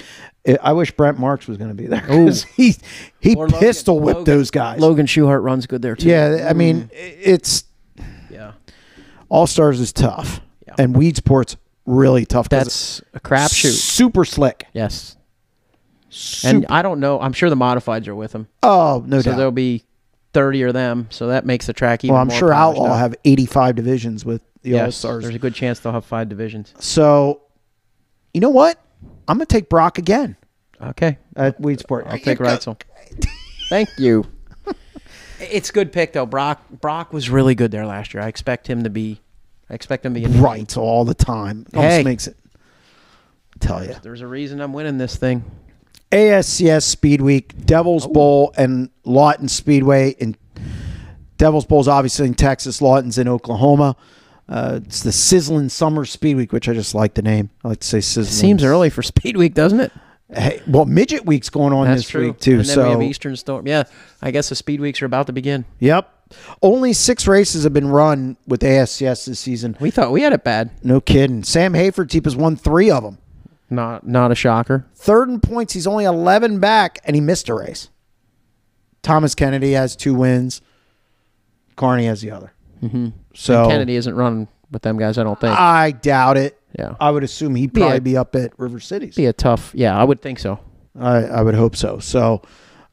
I wish Brent Marks was going to be there because he pistol whipped those guys. Logan Schuchart runs good there too. Yeah, I mean it's All Stars is tough, and Weedsport's really tough. That's a crapshoot. Super slick. Yes. And I don't know. I'm sure the modifieds are with them. Oh, no doubt. So there'll be 30 of them. So that makes the track even more. Well, I'm sure Outlaw have 85 divisions with the All Stars. There's a good chance they'll have 5 divisions. So, you know what? I'm going to take Brock again. Okay. At Weedsport. I'll take Reutzel. Thank you. It's a good pick, though. Brock was really good there last year. I expect him to be right all the time. Almost makes it. Tell you. There's a reason I'm winning this thing. ASCS Speed Week, Devil's Bowl, and Lawton Speedway. And Devil's Bowl is obviously in Texas. Lawton's in Oklahoma. It's the Sizzling Summer Speed Week, which I just like the name. I like to say Sizzling. Seems early for Speed Week, doesn't it? Hey, well, Midget Week's going on this week, too. And then we have Eastern Storm. Yeah, I guess the Speed Weeks are about to begin. Yep. Only 6 races have been run with ASCS this season. We thought we had it bad. No kidding. Sam Hayford has won 3 of them. Not a shocker. Third in points, he's only 11 back, and he missed a race. Thomas Kennedy has 2 wins. Carney has the other. Mm-hmm. So and Kennedy isn't running with them guys, I don't think. I doubt it. Yeah, I would assume he'd probably be up at River Cities. Be a tough. Yeah, I would think so. I would hope so. So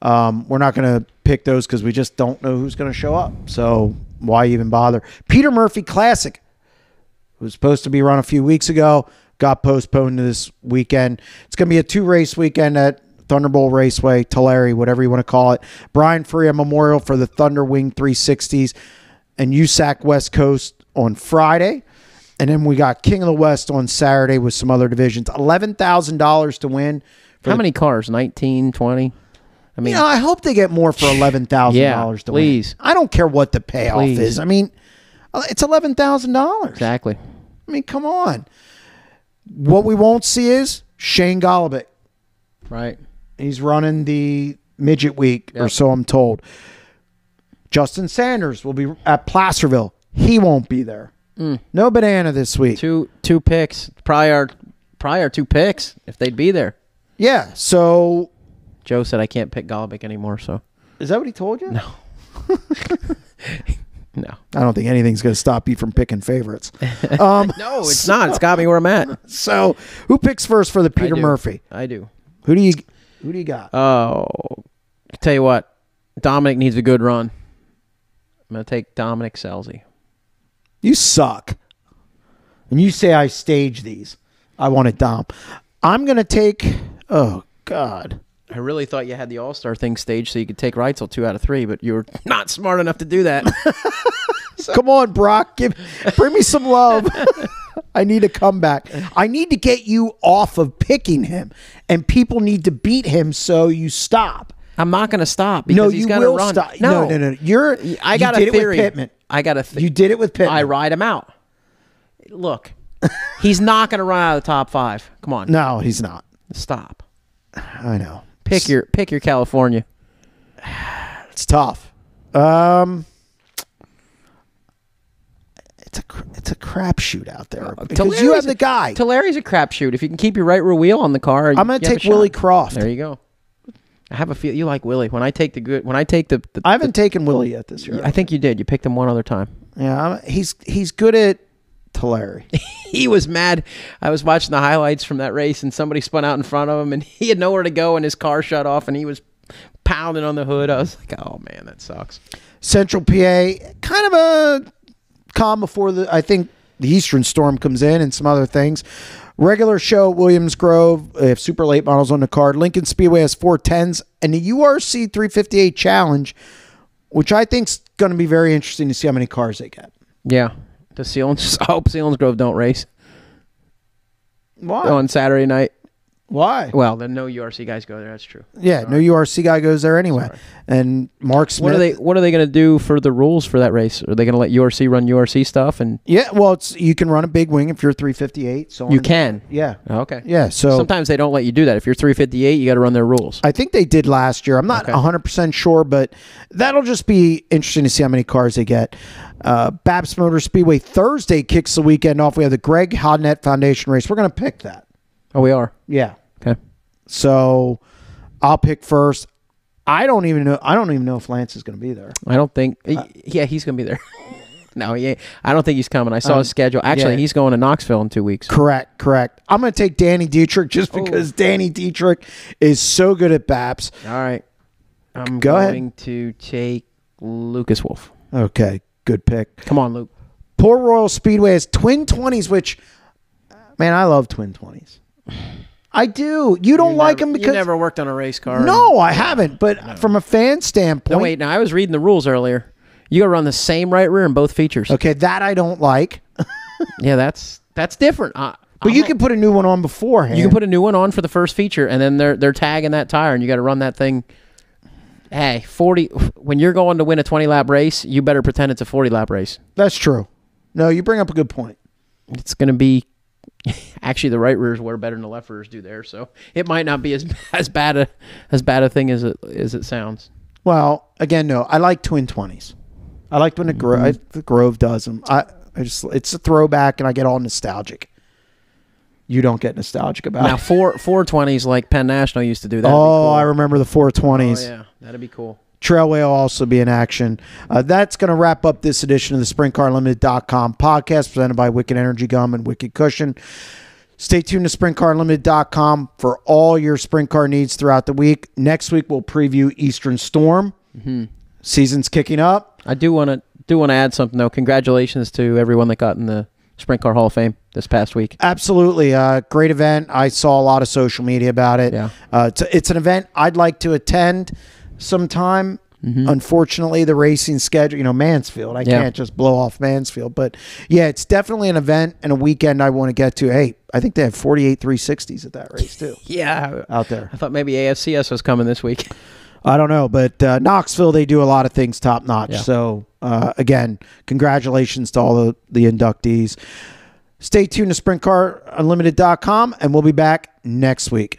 we're not going to pick those because we just don't know who's going to show up. So why even bother? Peter Murphy Classic was supposed to be run a few weeks ago. Got postponed to this weekend. It's going to be a 2-race weekend at Thunderbolt Raceway, Tulare, whatever you want to call it. Brian Freya Memorial for the Thunderwing 360s and USAC West Coast on Friday. And then we got King of the West on Saturday with some other divisions. $11,000 to win. How many cars? 19, 20? I mean, I hope they get more for $11,000 to please. win. I don't care what the payoff is. I mean, it's $11,000. Exactly. I mean, come on. What we won't see is Shane Golubic. Right. He's running the Midget Week, or so I'm told. Justin Sanders will be at Placerville. He won't be there. No banana this week. Two picks. Probably our 2 picks if they'd be there. Yeah, so Joe said I can't pick Golubic anymore, so. Is that what he told you? No. No. I don't think anything's going to stop you from picking favorites. No, it's not. It's got me where I'm at. So, who picks first for the Peter Murphy? I do. Who do you got? Oh, I'll tell you what. Dominic needs a good run. I'm going to take Dominic Scelzi. You suck. And you say I stage these. I wanted Dom. I'm going to take... Oh, God. I really thought you had the All-Star thing staged so you could take Reutzel 2 out of 3, but you were not smart enough to do that. Come on, Brock. Bring me some love. I need a comeback. I need to get you off of picking him, and people need to beat him so you stop. I'm not going to stop because he's going to run. Stop. No. I got a theory. You did it with Pittman. I ride him out. Look, he's not going to run out of the top 5. Come on. No, he's not. Stop. I know. Pick your California. It's tough. It's a crapshoot out there because you have the guy. Tulare's a crapshoot. If you can keep your right rear wheel on the car, I'm going to take Willie Croft. There you go. I have a feel you like Willie. When I take the I haven't taken Willie yet this year. I think you did. You picked him one other time. Yeah, he's good at Tulare. He was mad. I was watching the highlights from that race, and somebody spun out in front of him, and he had nowhere to go, and his car shut off, and he was pounding on the hood. I was like, oh, man, that sucks. Central PA, kind of a calm before I think the Eastern Storm comes in and some other things. Regular show at Williams Grove. They have super late models on the card. Lincoln Speedway has 410s, and the URC 358 Challenge, which I think is going to be very interesting to see how many cars they get. Yeah. I hope Sealands Grove don't race. Why? On Saturday night. Why? Well, then no URC guys go there. That's true. Yeah, no URC guy goes there anyway. Sorry. And Mark Smith. What are they going to do for the rules for that race? Are they going to let URC run URC stuff? And yeah, well, you can run a big wing if you're 358. So you can. Yeah. Oh, okay. Yeah. So sometimes they don't let you do that. If you're 358, you got to run their rules. I think they did last year. I'm not 100% sure, but that'll just be interesting to see how many cars they get. Babs Motor Speedway Thursday kicks the weekend off. We have the Greg Hodnett Foundation race. We're going to pick that. Oh, we are? Yeah. Okay. So I'll pick first. I don't even know if Lance is going to be there. I don't think. Yeah, he's going to be there. No, he ain't. I don't think he's coming. I saw his schedule. Actually, he's going to Knoxville in 2 weeks. Correct. I'm going to take Danny Dietrich just because Danny Dietrich is so good at BAPS. All right. I'm Go going ahead. to take Lucas Wolfe. Okay, good pick. Come on, Luke. Port Royal Speedway has twin 20s, which, man, I love twin 20s. I do. You don't like them because... You never worked on a race car. No, I haven't. But from a fan standpoint... No, wait. Now, I was reading the rules earlier. You got to run the same right rear in both features. Okay, that I don't like. Yeah, that's different. But you can put a new one on beforehand. You can put a new one on for the first feature, and then they're tagging that tire, and you got to run that thing. Hey, 40. When you're going to win a 20-lap race, you better pretend it's a 40-lap race. That's true. No, you bring up a good point. It's going to be... Actually, the right rears wear better than the left rears do there, so it might not be as bad a thing as it sounds. Well, again, no, I like twin 20s. I like when the Grove does them. It's a throwback, and I get all nostalgic. You don't get nostalgic about now, it. 420s like Penn National used to do that. Oh, cool. I remember the 420s. Oh, yeah, that'd be cool. Trailway will also be in action. That's going to wrap up this edition of the SprintCarUnlimited.com podcast presented by Wicked Energy Gum and Wicked Cushion. Stay tuned to SprintCarUnlimited.com for all your sprint car needs throughout the week. Next week, we'll preview Eastern Storm. Mm-hmm. Season's kicking up. I do want to add something, though. Congratulations to everyone that got in the Sprint Car Hall of Fame this past week. Absolutely. Great event. I saw a lot of social media about it. Yeah. It's an event I'd like to attend sometime. Mm-hmm. Unfortunately, the racing schedule, Mansfield, I can't just blow off Mansfield. But yeah, it's definitely an event and a weekend I want to get to. Hey, I think they have 48 360s at that race too. Yeah. Out there. I thought maybe AFCS was coming this week. I don't know, but Knoxville, they do a lot of things top notch. Yeah. So again, congratulations to all the inductees. Stay tuned to SprintCarUnlimited.com, and we'll be back next week.